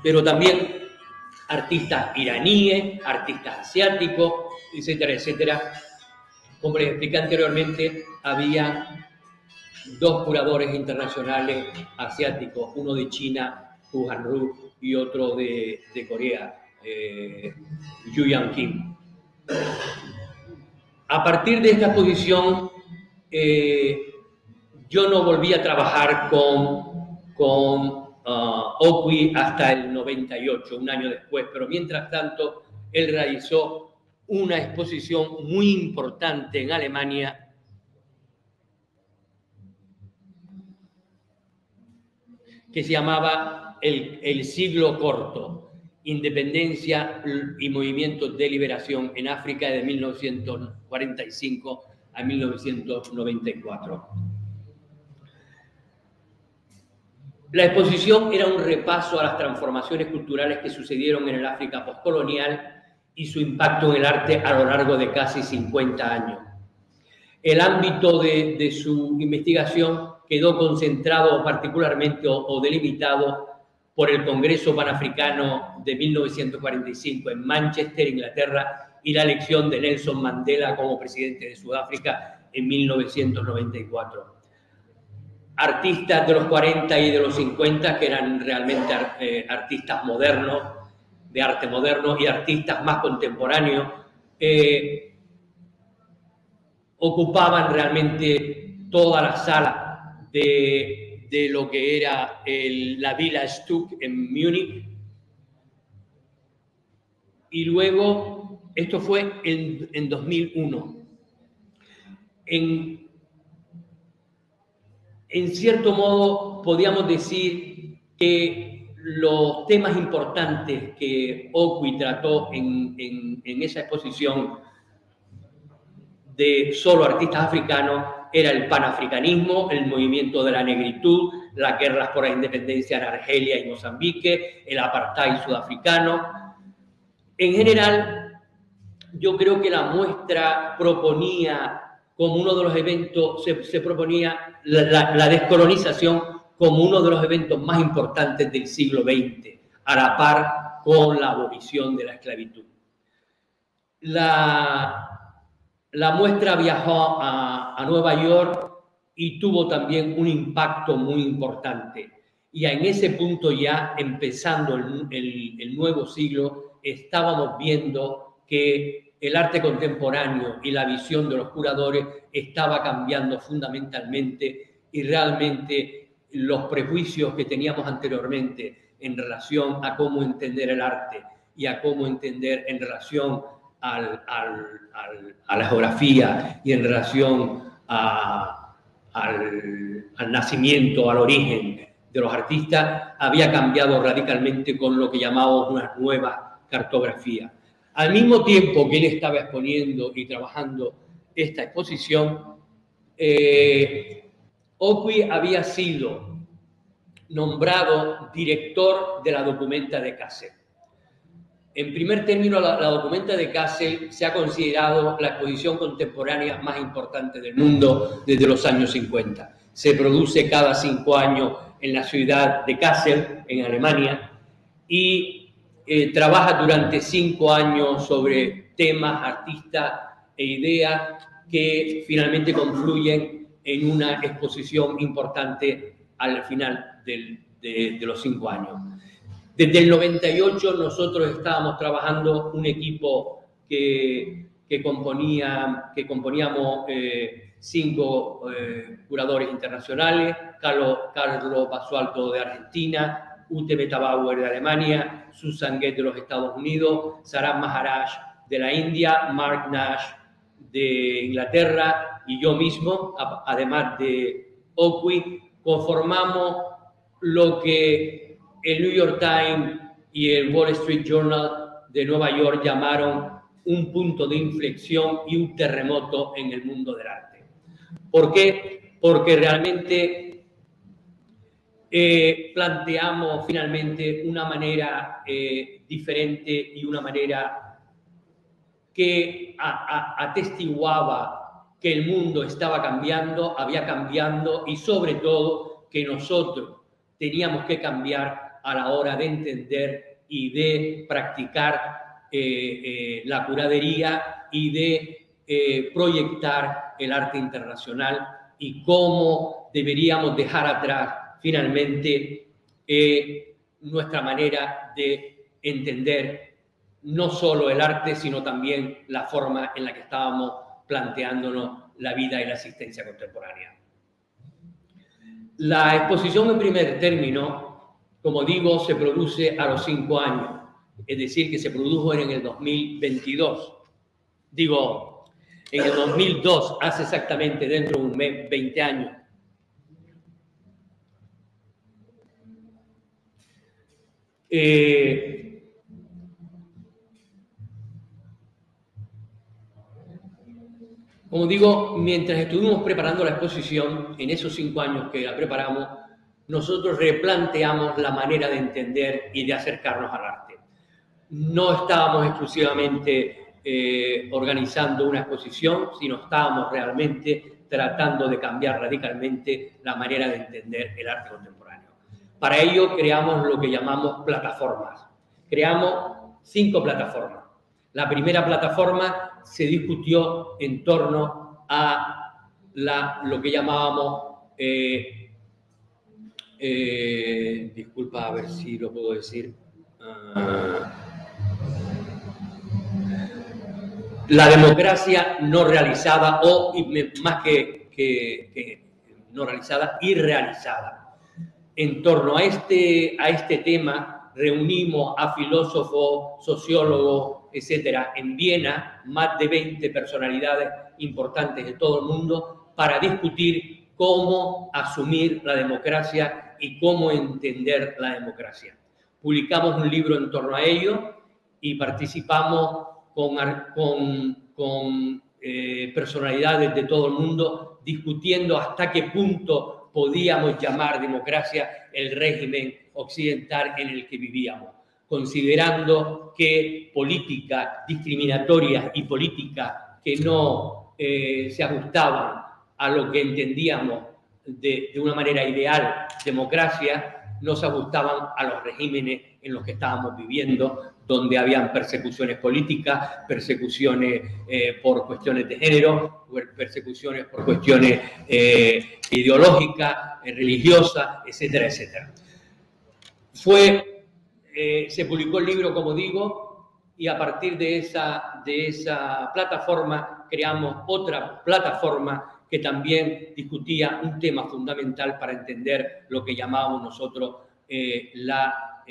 Pero también artistas iraníes, artistas asiáticos, etcétera, etcétera. Como les expliqué anteriormente, había dos curadores internacionales asiáticos, uno de China, Hu Han-run, y otro de Corea, Yu Yang Kim. A partir de esta exposición, yo no volví a trabajar con Oakley hasta el 98, un año después, pero mientras tanto él realizó una exposición muy importante en Alemania que se llamaba El siglo corto, Independencia y Movimientos de Liberación en África de 1945 a 1994. La exposición era un repaso a las transformaciones culturales que sucedieron en el África postcolonial y su impacto en el arte a lo largo de casi 50 años. El ámbito de su investigación quedó concentrado particularmente o delimitado por el Congreso Panafricano de 1945 en Manchester, Inglaterra, y la elección de Nelson Mandela como presidente de Sudáfrica en 1994. Artistas de los 40 y de los 50, que eran realmente artistas modernos, de arte moderno, y artistas más contemporáneos, ocupaban realmente toda la sala de lo que era la Villa Stuck en Múnich. Y luego, esto fue en 2001. En cierto modo, podríamos decir que los temas importantes que Oakley trató en esa exposición de solo artistas africanos era el panafricanismo, el movimiento de la negritud, las guerras por la independencia en Argelia y Mozambique, el apartheid sudafricano. En general, yo creo que la muestra proponía como uno de los eventos, se proponía la descolonización como uno de los eventos más importantes del siglo XX a la par con la abolición de la esclavitud. La muestra viajó a Nueva York y tuvo también un impacto muy importante. Y en ese punto ya, empezando el nuevo siglo, estábamos viendo que el arte contemporáneo y la visión de los curadores estaba cambiando fundamentalmente, y realmente los prejuicios que teníamos anteriormente en relación a cómo entender el arte y a cómo entender en relación a la geografía y en relación al nacimiento, al origen de los artistas, había cambiado radicalmente con lo que llamamos una nueva cartografía. Al mismo tiempo que él estaba exponiendo y trabajando esta exposición, Oqui había sido nombrado director de la Documenta de Kassel. En primer término, la Documenta de Kassel se ha considerado la exposición contemporánea más importante del mundo desde los años 50. Se produce cada 5 años en la ciudad de Kassel, en Alemania, y trabaja durante 5 años sobre temas, artistas e ideas que finalmente confluyen en una exposición importante al final de los 5 años. Desde el 98 nosotros estábamos trabajando un equipo que componíamos 5 curadores internacionales: Carlos Basualto de Argentina, Ute Metabauer de Alemania, Susan Goethe de los Estados Unidos, Saram Maharaj de la India, Mark Nash de Inglaterra y yo mismo, además de Oqui, conformamos lo que el New York Times y el Wall Street Journal de Nueva York llamaron un punto de inflexión y un terremoto en el mundo del arte. ¿Por qué? Porque realmente planteamos finalmente una manera diferente y una manera que atestiguaba que el mundo estaba cambiando, había cambiado, y sobre todo que nosotros teníamos que cambiar a la hora de entender y de practicar la curaduría y de proyectar el arte internacional, y cómo deberíamos dejar atrás finalmente nuestra manera de entender no solo el arte, sino también la forma en la que estábamos planteándonos la vida y la existencia contemporánea. La exposición en primer término, como digo, se produce a los 5 años, es decir, que se produjo en el 2022. Digo, en el 2002, hace exactamente dentro de un mes, 20 años. Como digo, mientras estuvimos preparando la exposición, en esos 5 años que la preparamos, nosotros replanteamos la manera de entender y de acercarnos al arte. No estábamos exclusivamente organizando una exposición, sino estábamos realmente tratando de cambiar radicalmente la manera de entender el arte contemporáneo. Para ello creamos lo que llamamos plataformas. Creamos 5 plataformas. La primera plataforma se discutió en torno a lo que llamábamos, disculpa, a ver si lo puedo decir, la democracia no realizada, o más que no realizada, irrealizada. En torno a este tema reunimos a filósofos, sociólogos, etcétera, en Viena, más de 20 personalidades importantes de todo el mundo, para discutir cómo asumir la democracia y cómo entender la democracia. Publicamos un libro en torno a ello y participamos con personalidades de todo el mundo, discutiendo hasta qué punto podíamos llamar democracia el régimen occidental en el que vivíamos, considerando que políticas discriminatorias y políticas que no se ajustaban a lo que entendíamos de una manera ideal democracia, no se ajustaban a los regímenes en los que estábamos viviendo, donde habían persecuciones políticas, persecuciones por cuestiones de género, persecuciones por cuestiones ideológicas, religiosas, etcétera, etcétera. Se publicó el libro, como digo, y a partir de esa plataforma creamos otra plataforma que también discutía un tema fundamental para entender lo que llamábamos nosotros la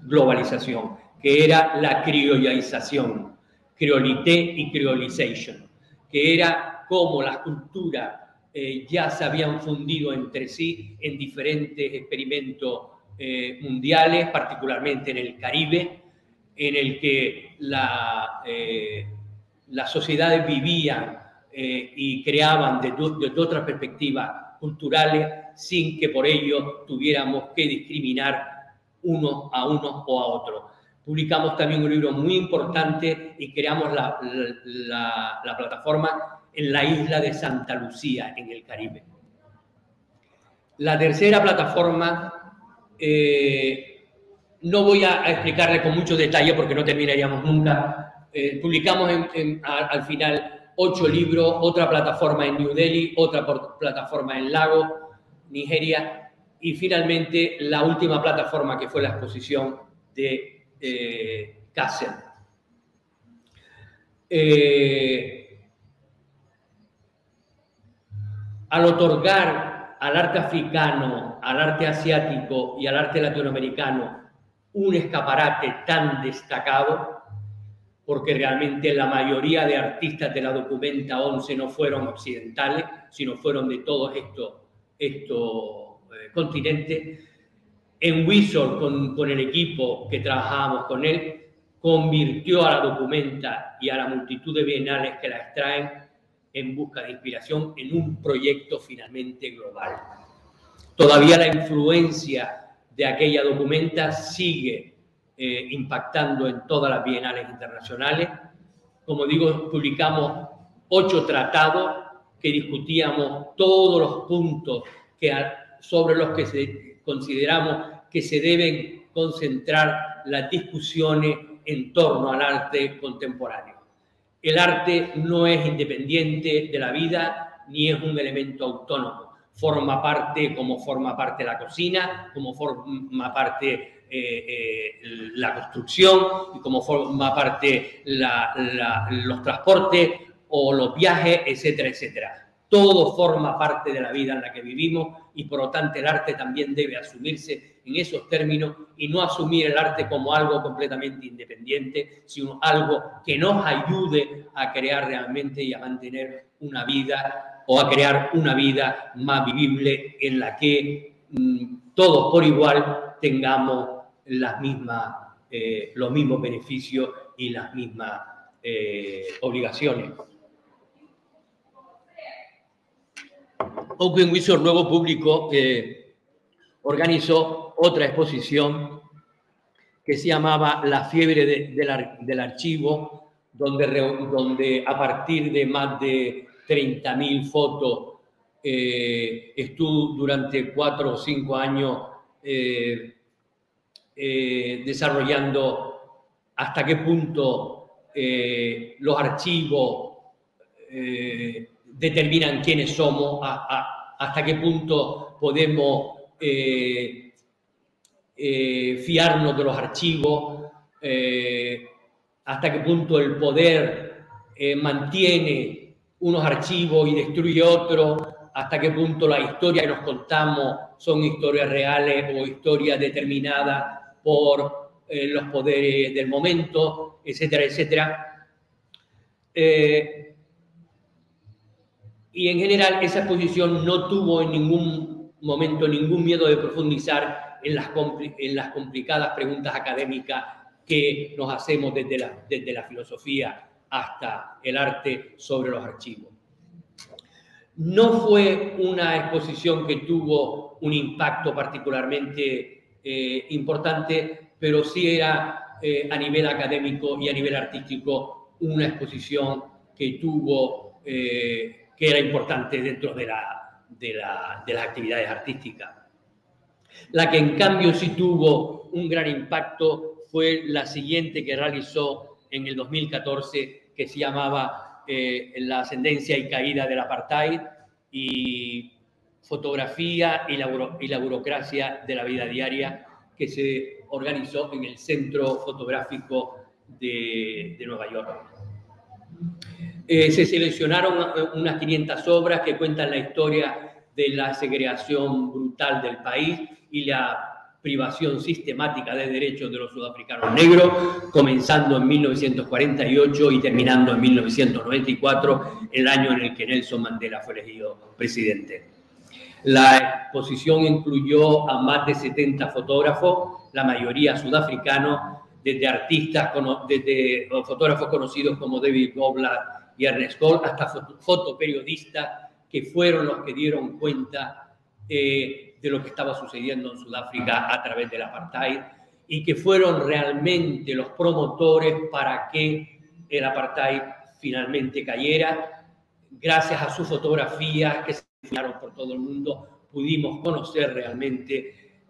globalización, que era la criollización, criolité y criolization, que era cómo las culturas ya se habían fundido entre sí en diferentes experimentos mundiales, particularmente en el Caribe, en el que las sociedades vivían y creaban desde otras perspectivas culturales sin que por ello tuviéramos que discriminar unos a unos o a otros. Publicamos también un libro muy importante y creamos la plataforma en la isla de Santa Lucía, en el Caribe. La tercera plataforma, no voy a explicarle con mucho detalle porque no terminaríamos nunca. Publicamos al final 8 libros, otra plataforma en New Delhi, otra plataforma en Lagos, Nigeria, y finalmente la última plataforma que fue la exposición de Kassel. Al otorgar al arte africano, al arte asiático y al arte latinoamericano un escaparate tan destacado, porque realmente la mayoría de artistas de la Documenta 11 no fueron occidentales, sino fueron de todos estos continentes. En Wisol, con el equipo que trabajábamos con él, convirtió a la Documenta y a la multitud de bienales que la extraen en busca de inspiración en un proyecto finalmente global. Todavía la influencia de aquella Documenta sigue impactando en todas las bienales internacionales. Como digo, publicamos 8 tratados que discutíamos todos los puntos sobre los que consideramos que se deben concentrar las discusiones en torno al arte contemporáneo. El arte no es independiente de la vida ni es un elemento autónomo. Forma parte, como forma parte la cocina, como forma parte la construcción y como forma parte los transportes o los viajes, etcétera, etcétera. Todo forma parte de la vida en la que vivimos y por lo tanto el arte también debe asumirse en esos términos y no asumir el arte como algo completamente independiente, sino algo que nos ayude a crear realmente y a mantener una vida o a crear una vida más vivible en la que todos por igual tengamos los mismos beneficios y las mismas obligaciones. Open Wisol luego publicó, organizó otra exposición que se llamaba La fiebre del archivo, donde a partir de más de 30.000 fotos estuvo durante 4 o 5 años desarrollando hasta qué punto los archivos determinan quiénes somos, hasta qué punto podemos fiarnos de los archivos, hasta qué punto el poder mantiene unos archivos y destruye otros, hasta qué punto la historia que nos contamos son historias reales o historias determinadas por los poderes del momento, etcétera, etcétera. Y en general esa exposición no tuvo en ningún momento ningún miedo de profundizar en las complicadas preguntas académicas que nos hacemos desde la filosofía hasta el arte sobre los archivos. No fue una exposición que tuvo un impacto particularmente importante, pero sí era a nivel académico y a nivel artístico una exposición que tuvo que era importante dentro de las actividades artísticas. La que en cambio sí tuvo un gran impacto fue la siguiente que realizó en el 2014, que se llamaba La ascendencia y caída del apartheid y fotografía y la burocracia de la vida diaria, que se organizó en el Centro Fotográfico de Nueva York. Se seleccionaron unas 500 obras que cuentan la historia de la segregación brutal del país y la privación sistemática de derechos de los sudafricanos negros, comenzando en 1948 y terminando en 1994, el año en el que Nelson Mandela fue elegido presidente. La exposición incluyó a más de 70 fotógrafos, la mayoría sudafricanos, desde artistas, desde fotógrafos conocidos como David Goldblatt y Ernest Gold, hasta fotoperiodistas que fueron los que dieron cuenta de lo que estaba sucediendo en Sudáfrica a través del apartheid y que fueron realmente los promotores para que el apartheid finalmente cayera. Gracias a sus fotografías que se difundaron por todo el mundo, pudimos conocer realmente,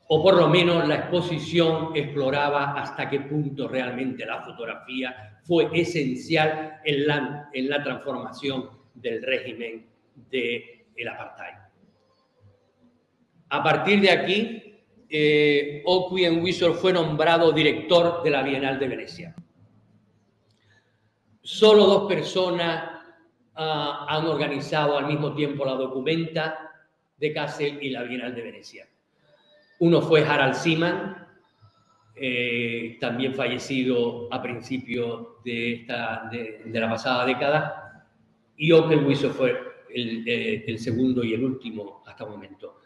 o por lo menos la exposición exploraba hasta qué punto realmente la fotografía fue esencial en la transformación del régimen del apartheid. A partir de aquí, Aukwyn Wisor fue nombrado director de la Bienal de Venecia. Solo 2 personas han organizado al mismo tiempo la Documenta de Kassel y la Bienal de Venecia. Uno fue Harald Seaman, también fallecido a principios de la pasada década, y Aukwyn Wisor fue el segundo y el último hasta el momento.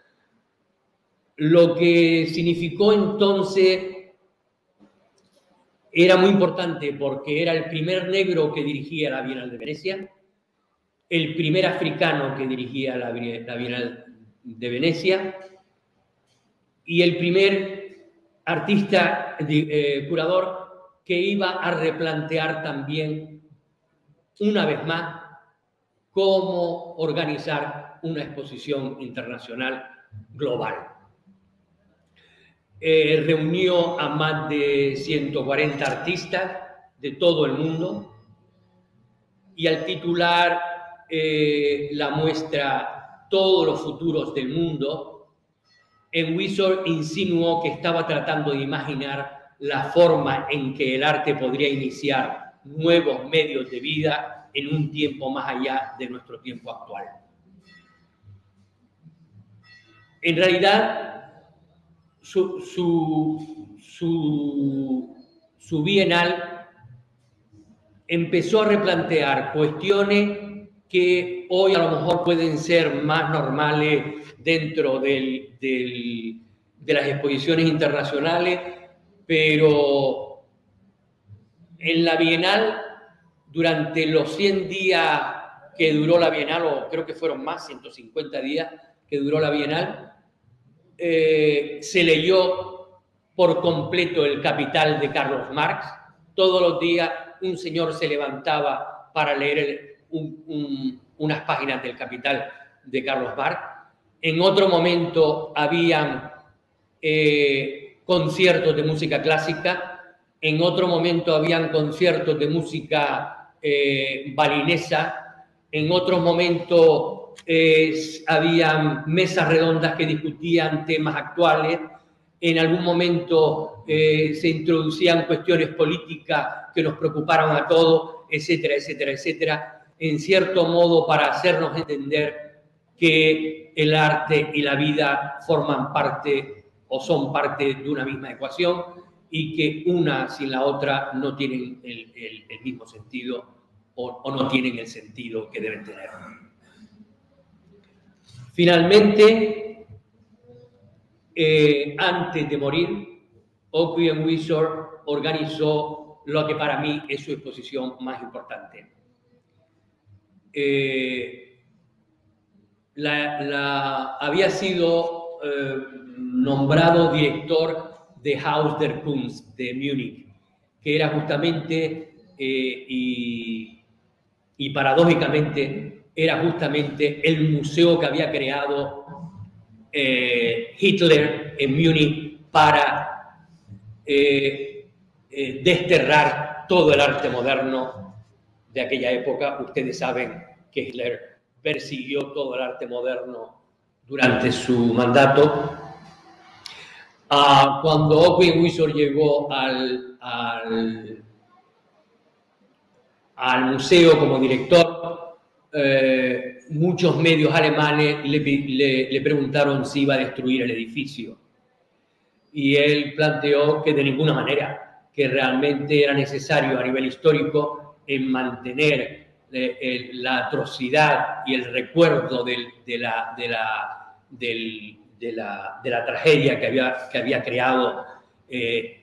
Lo que significó entonces era muy importante porque era el primer negro que dirigía la Bienal de Venecia, el primer africano que dirigía la Bienal de Venecia y el primer artista, curador, que iba a replantear también, una vez más, cómo organizar una exposición internacional global. Reunió a más de 140 artistas de todo el mundo y al titular la muestra Todos los futuros del mundo, Wisor insinuó que estaba tratando de imaginar la forma en que el arte podría iniciar nuevos medios de vida en un tiempo más allá de nuestro tiempo actual. En realidad, su bienal empezó a replantear cuestiones que hoy a lo mejor pueden ser más normales dentro de las exposiciones internacionales, pero en la Bienal, durante los 100 días que duró la Bienal, o creo que fueron más, 150 días que duró la Bienal, se leyó por completo El Capital de Carlos Marx. Todos los días un señor se levantaba para leer unas páginas del Capital de Carlos Marx. En otro momento habían conciertos de música clásica, en otro momento habían conciertos de música balinesa, en otro momento habían mesas redondas que discutían temas actuales, en algún momento se introducían cuestiones políticas que nos preocuparon a todos, etcétera, etcétera, etcétera, en cierto modo para hacernos entender que el arte y la vida forman parte o son parte de una misma ecuación y que una sin la otra no tienen el mismo sentido o no tienen el sentido que deben tener. Finalmente, antes de morir, Aukwyn Wisor organizó lo que para mí es su exposición más importante. Había sido nombrado director de Haus der Kunst de Múnich, que era justamente y paradójicamente era justamente el museo que había creado Hitler en Múnich para desterrar todo el arte moderno de aquella época. Ustedes saben que Hitler persiguió todo el arte moderno durante su mandato. Cuando Owen Wisor llegó al museo como director, muchos medios alemanes le preguntaron si iba a destruir el edificio. Y él planteó que de ninguna manera, que realmente era necesario a nivel histórico en mantener la atrocidad y el recuerdo de la tragedia que había creado,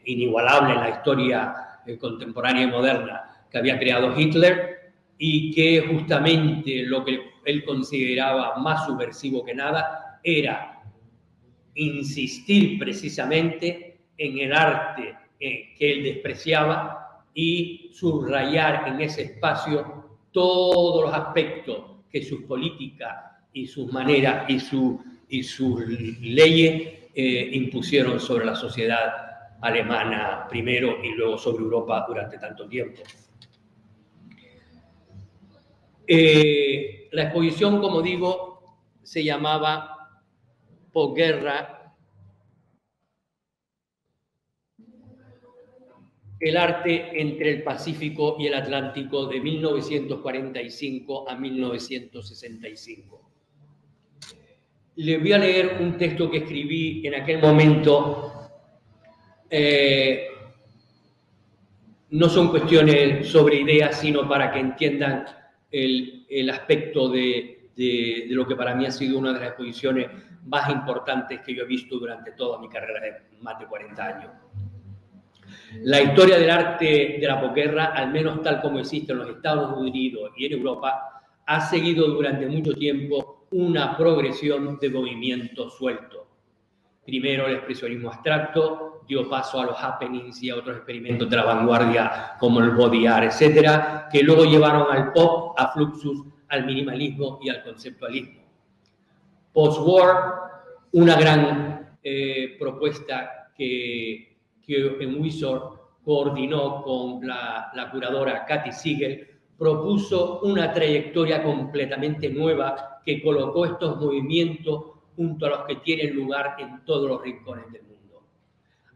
inigualable en la historia contemporánea y moderna, que había creado Hitler, y que justamente lo que él consideraba más subversivo que nada era insistir precisamente en el arte que él despreciaba y subrayar en ese espacio todos los aspectos que sus políticas y sus maneras y sus leyes impusieron sobre la sociedad alemana primero y luego sobre Europa durante tanto tiempo. La exposición, como digo, se llamaba Posguerra, el arte entre el Pacífico y el Atlántico de 1945 a 1965. Les voy a leer un texto que escribí en aquel momento. No son cuestiones sobre ideas, sino para que entiendan el aspecto de lo que para mí ha sido una de las exposiciones más importantes que yo he visto durante toda mi carrera de más de 40 años. La historia del arte de la posguerra, al menos tal como existe en los Estados Unidos y en Europa, ha seguido durante mucho tiempo una progresión de movimientos sueltos. Primero el expresionismo abstracto dio paso a los happenings y a otros experimentos de la vanguardia como el body art, etcétera, que luego llevaron al pop, a Fluxus, al minimalismo y al conceptualismo. Post-war, una gran propuesta que en Wisor coordinó con la curadora Katy Siegel, propuso una trayectoria completamente nueva que colocó estos movimientos junto a los que tienen lugar en todos los rincones del mundo.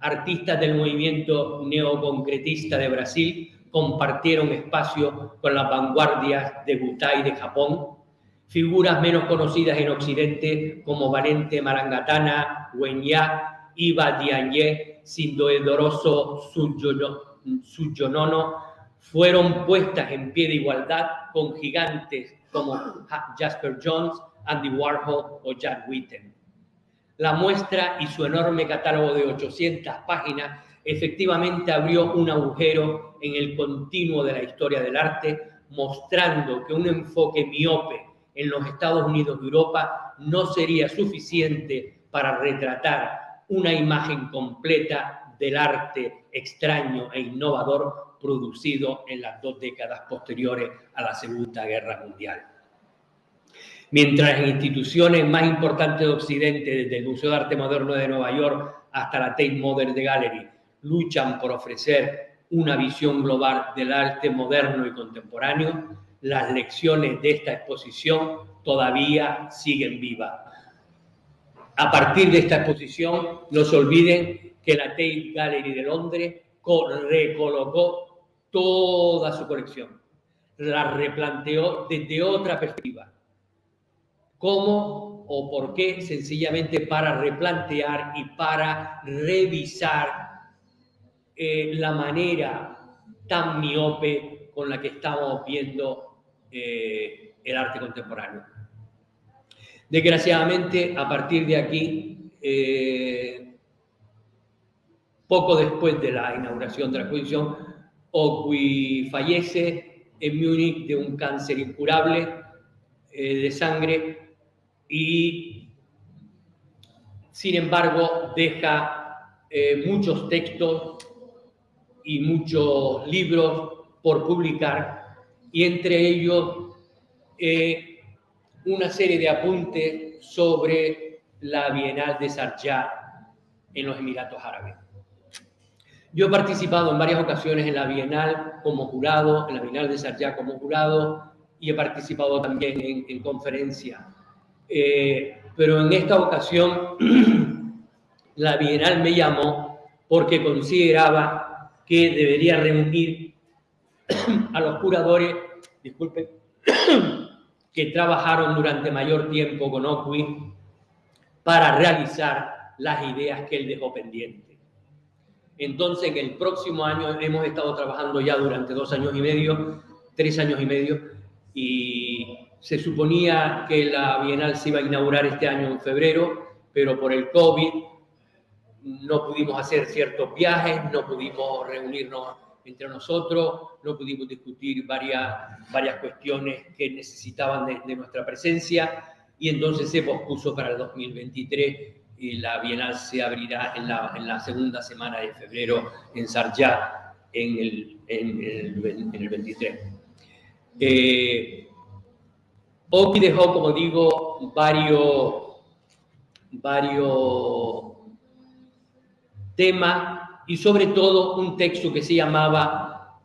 Artistas del movimiento neoconcretista de Brasil compartieron espacio con las vanguardias de Butai de Japón, figuras menos conocidas en Occidente como Valente Marangatana, Wen Ya, Iva Diagne, Sindoedoroso Sujonono, fueron puestas en pie de igualdad con gigantes como Jasper Johns, Andy Warhol o Jack Whitten. La muestra y su enorme catálogo de 800 páginas efectivamente abrió un agujero en el continuo de la historia del arte, mostrando que un enfoque miope en los Estados Unidos y Europa no sería suficiente para retratar una imagen completa del arte extraño e innovador producido en las 2 décadas posteriores a la Segunda Guerra Mundial. Mientras las instituciones más importantes de Occidente, desde el Museo de Arte Moderno de Nueva York hasta la Tate Modern Gallery, luchan por ofrecer una visión global del arte moderno y contemporáneo, las lecciones de esta exposición todavía siguen vivas. A partir de esta exposición, no se olviden que la Tate Gallery de Londres recolocó toda su colección, la replanteó desde otra perspectiva. ¿Cómo o por qué? Sencillamente para replantear y para revisar la manera tan miope con la que estamos viendo el arte contemporáneo. Desgraciadamente, a partir de aquí, poco después de la inauguración de la exposición, Oqui fallece en Múnich de un cáncer incurable de sangre y, sin embargo, deja muchos textos y muchos libros por publicar, y entre ellos una serie de apuntes sobre la Bienal de Sharjah en los Emiratos Árabes. Yo he participado en varias ocasiones en la Bienal como jurado, en la Bienal de Sharjah como jurado, y he participado también en conferencias. Pero en esta ocasión la Bienal me llamó porque consideraba que debería reunir a los curadores, disculpen, que trabajaron durante mayor tiempo con OCWI para realizar las ideas que él dejó pendientes. Entonces, en el próximo año hemos estado trabajando ya durante 2 años y medio, 3 años y medio, y se suponía que la Bienal se iba a inaugurar este año en febrero, pero por el COVID no pudimos hacer ciertos viajes, no pudimos reunirnos entre nosotros, no pudimos discutir varias cuestiones que necesitaban de nuestra presencia, y entonces se pospuso para el 2023 y la Bienal se abrirá en la segunda semana de febrero en Sharjah en el 23. OCWI dejó, como digo, varios temas y sobre todo un texto que se llamaba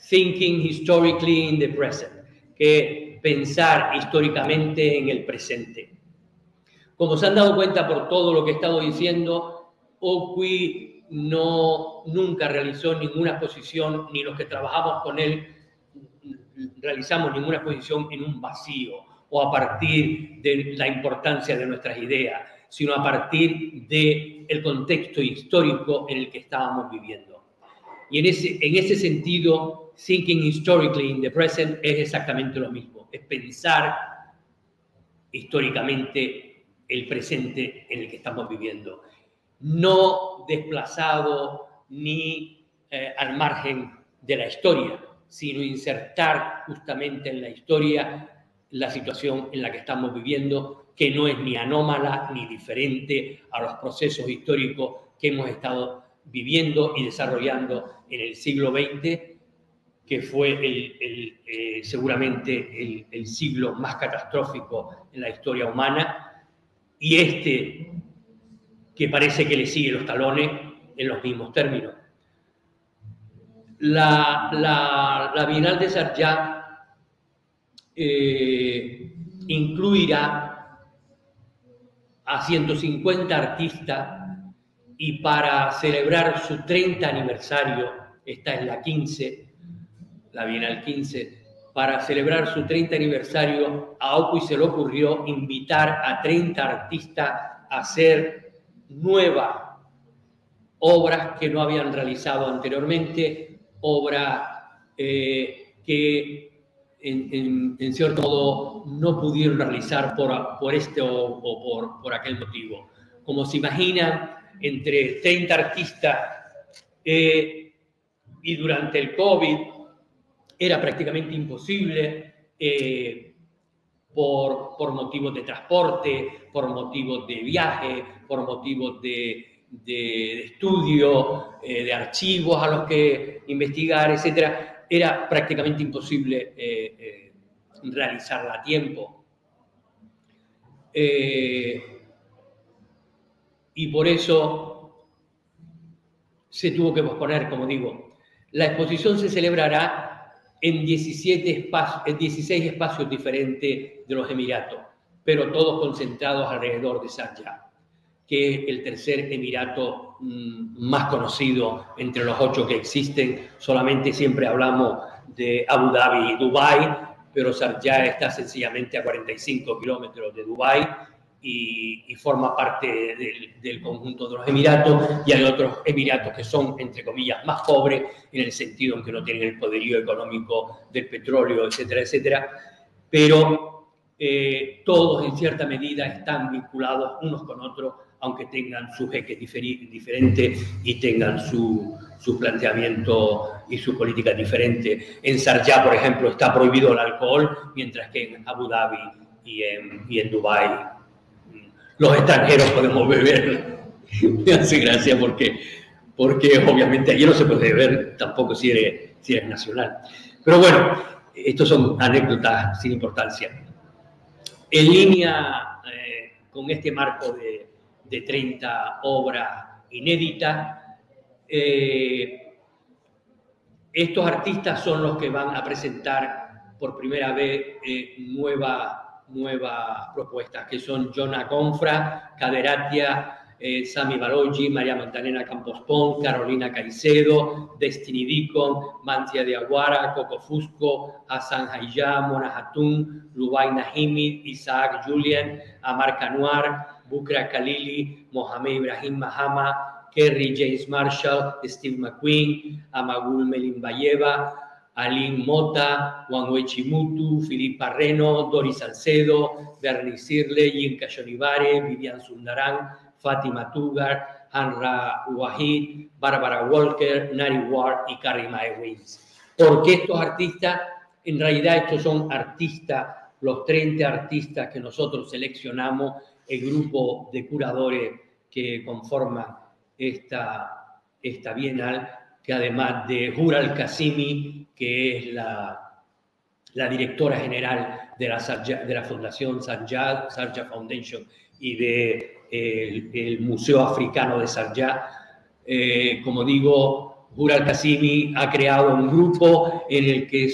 Thinking Historically in the Present, que es pensar históricamente en el presente. Como se han dado cuenta por todo lo que he estado diciendo, OCWI nunca realizó ninguna exposición, ni los que trabajamos con él realizamos ninguna exposición en un vacío o a partir de la importancia de nuestras ideas, sino a partir del contexto histórico en el que estábamos viviendo. Y en ese sentido, Thinking Historically in the Present es exactamente lo mismo, es pensar históricamente el presente en el que estamos viviendo, no desplazado ni al margen de la historia, sino insertar justamente en la historia la situación en la que estamos viviendo, que no es ni anómala ni diferente a los procesos históricos que hemos estado viviendo y desarrollando en el siglo XX, que fue seguramente el siglo más catastrófico en la historia humana, y que parece que le sigue los talones en los mismos términos. La Bienal de Sharjah incluirá a 150 artistas y para celebrar su 30 aniversario, esta es la 15, la Bienal 15, para celebrar su 30 aniversario, a OCWI se le ocurrió invitar a 30 artistas a hacer nuevas obras que no habían realizado anteriormente, obras que en cierto modo no pudieron realizar por este o por aquel motivo. Como se imaginan, entre 30 artistas y durante el COVID era prácticamente imposible por motivos de transporte, por motivos de viaje, por motivos de estudio, de archivos a los que investigar, etcétera. Era prácticamente imposible realizarla a tiempo. Y por eso se tuvo que posponer, como digo. La exposición se celebrará en 16 espacios diferentes de los Emiratos, pero todos concentrados alrededor de Sharjah, que es el tercer emirato más conocido entre los 8 que existen. Solamente siempre hablamos de Abu Dhabi y Dubái, pero Sharjah está sencillamente a 45 kilómetros de Dubái y forma parte del conjunto de los Emiratos, y hay otros Emiratos que son, entre comillas, más pobres en el sentido en que no tienen el poderío económico del petróleo, etcétera, etcétera, pero todos en cierta medida están vinculados unos con otros, aunque tengan sus ejes diferentes y tengan su planteamiento y su política diferente. En Sharjah, por ejemplo, está prohibido el alcohol, mientras que en Abu Dhabi y en Dubái los extranjeros podemos beber. Me hace gracia porque obviamente allí no se puede beber tampoco si eres nacional. Pero bueno, estos son anécdotas sin importancia. en línea con este marco de 30 obras inéditas. Estos artistas son los que van a presentar por primera vez nuevas propuestas, que son Jonah Confra, Caderatia, Sami Balogi, María Magdalena Campos Pons, Carolina Caicedo, Destiny Deacon, Mancia de Aguara, Coco Fusco, Hassan Hayya, Mona Hatun, Lubaina Himid, Isaac Julian, Amar Kanuar, Bukra Khalili, Mohamed Ibrahim Mahama, Kerry James Marshall, Steve McQueen, Amagul Melimbayeva, Aline Mota, Wanwei Chimutu, Filipa Reno, Doris Salcedo, Bernie Sirle, Yinka Shonibare, Vivian Sundaran, Fátima Tugar, Hanra Wahid, Bárbara Walker, Nari Ward y Karima Ewins. Porque estos artistas, en realidad estos son artistas, los 30 artistas que nosotros seleccionamos, el grupo de curadores que conforman esta bienal, que además de Hural Kazimi, que es la directora general de la Fundación Sharjah Foundation y del Museo Africano de Sharjah, como digo, Hural Kazimi ha creado un grupo en el que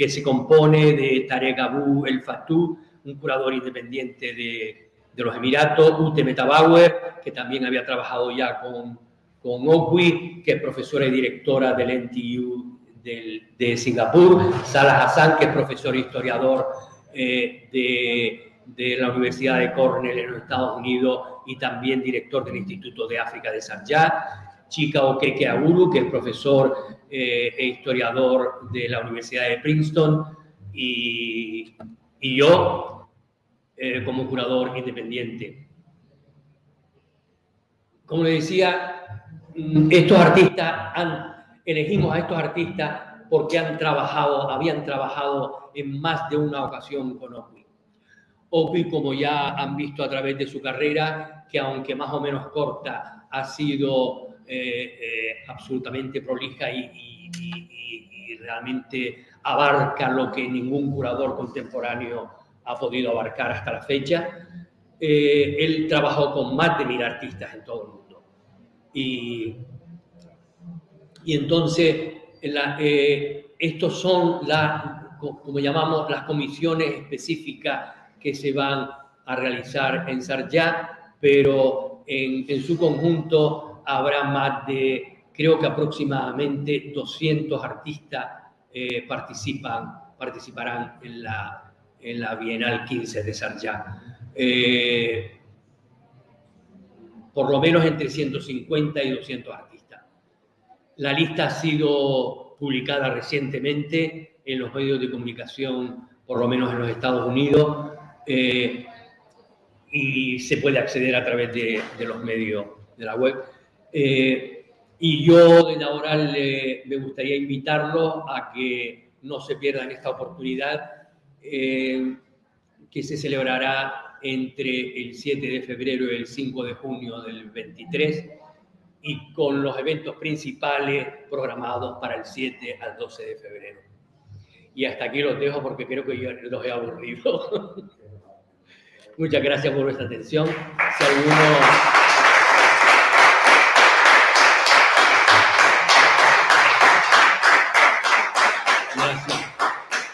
se compone de Tarek Abu El Fatou, un curador independiente de los Emiratos, Ute Metabauer, que también había trabajado ya con Okwi, que es profesora y directora del NTU de Singapur, Salah Hassan, que es profesor e historiador de la Universidad de Cornell en los Estados Unidos y también director del Instituto de África de Sharjah, Chika Okeke Aguru, que es profesor e historiador de la Universidad de Princeton, y yo como curador independiente. Como les decía, elegimos a estos artistas porque habían trabajado en más de una ocasión con Okwi. Okwi, como ya han visto a través de su carrera, que aunque más o menos corta, ha sido absolutamente prolija y realmente abarca lo que ningún curador contemporáneo ha podido abarcar hasta la fecha. Él trabajó con más de 1000 artistas en todo el mundo. Y entonces, estos son como llamamos, las comisiones específicas que se van a realizar en Sharjah, pero en su conjunto habrá más de, creo que aproximadamente 200 artistas participarán en la Bienal 15 de Sharjah. Por lo menos entre 150 y 200 artistas. La lista ha sido publicada recientemente en los medios de comunicación, por lo menos en los Estados Unidos, y se puede acceder a través de los medios de la web. Y yo desde ahora me gustaría invitarlos a que no se pierdan esta oportunidad que se celebrará entre el 7 de febrero y el 5 de junio del 23 y con los eventos principales programados para el 7 al 12 de febrero. Y hasta aquí los dejo porque creo que yo los he aburrido. Muchas gracias por vuestra atención. Si alguno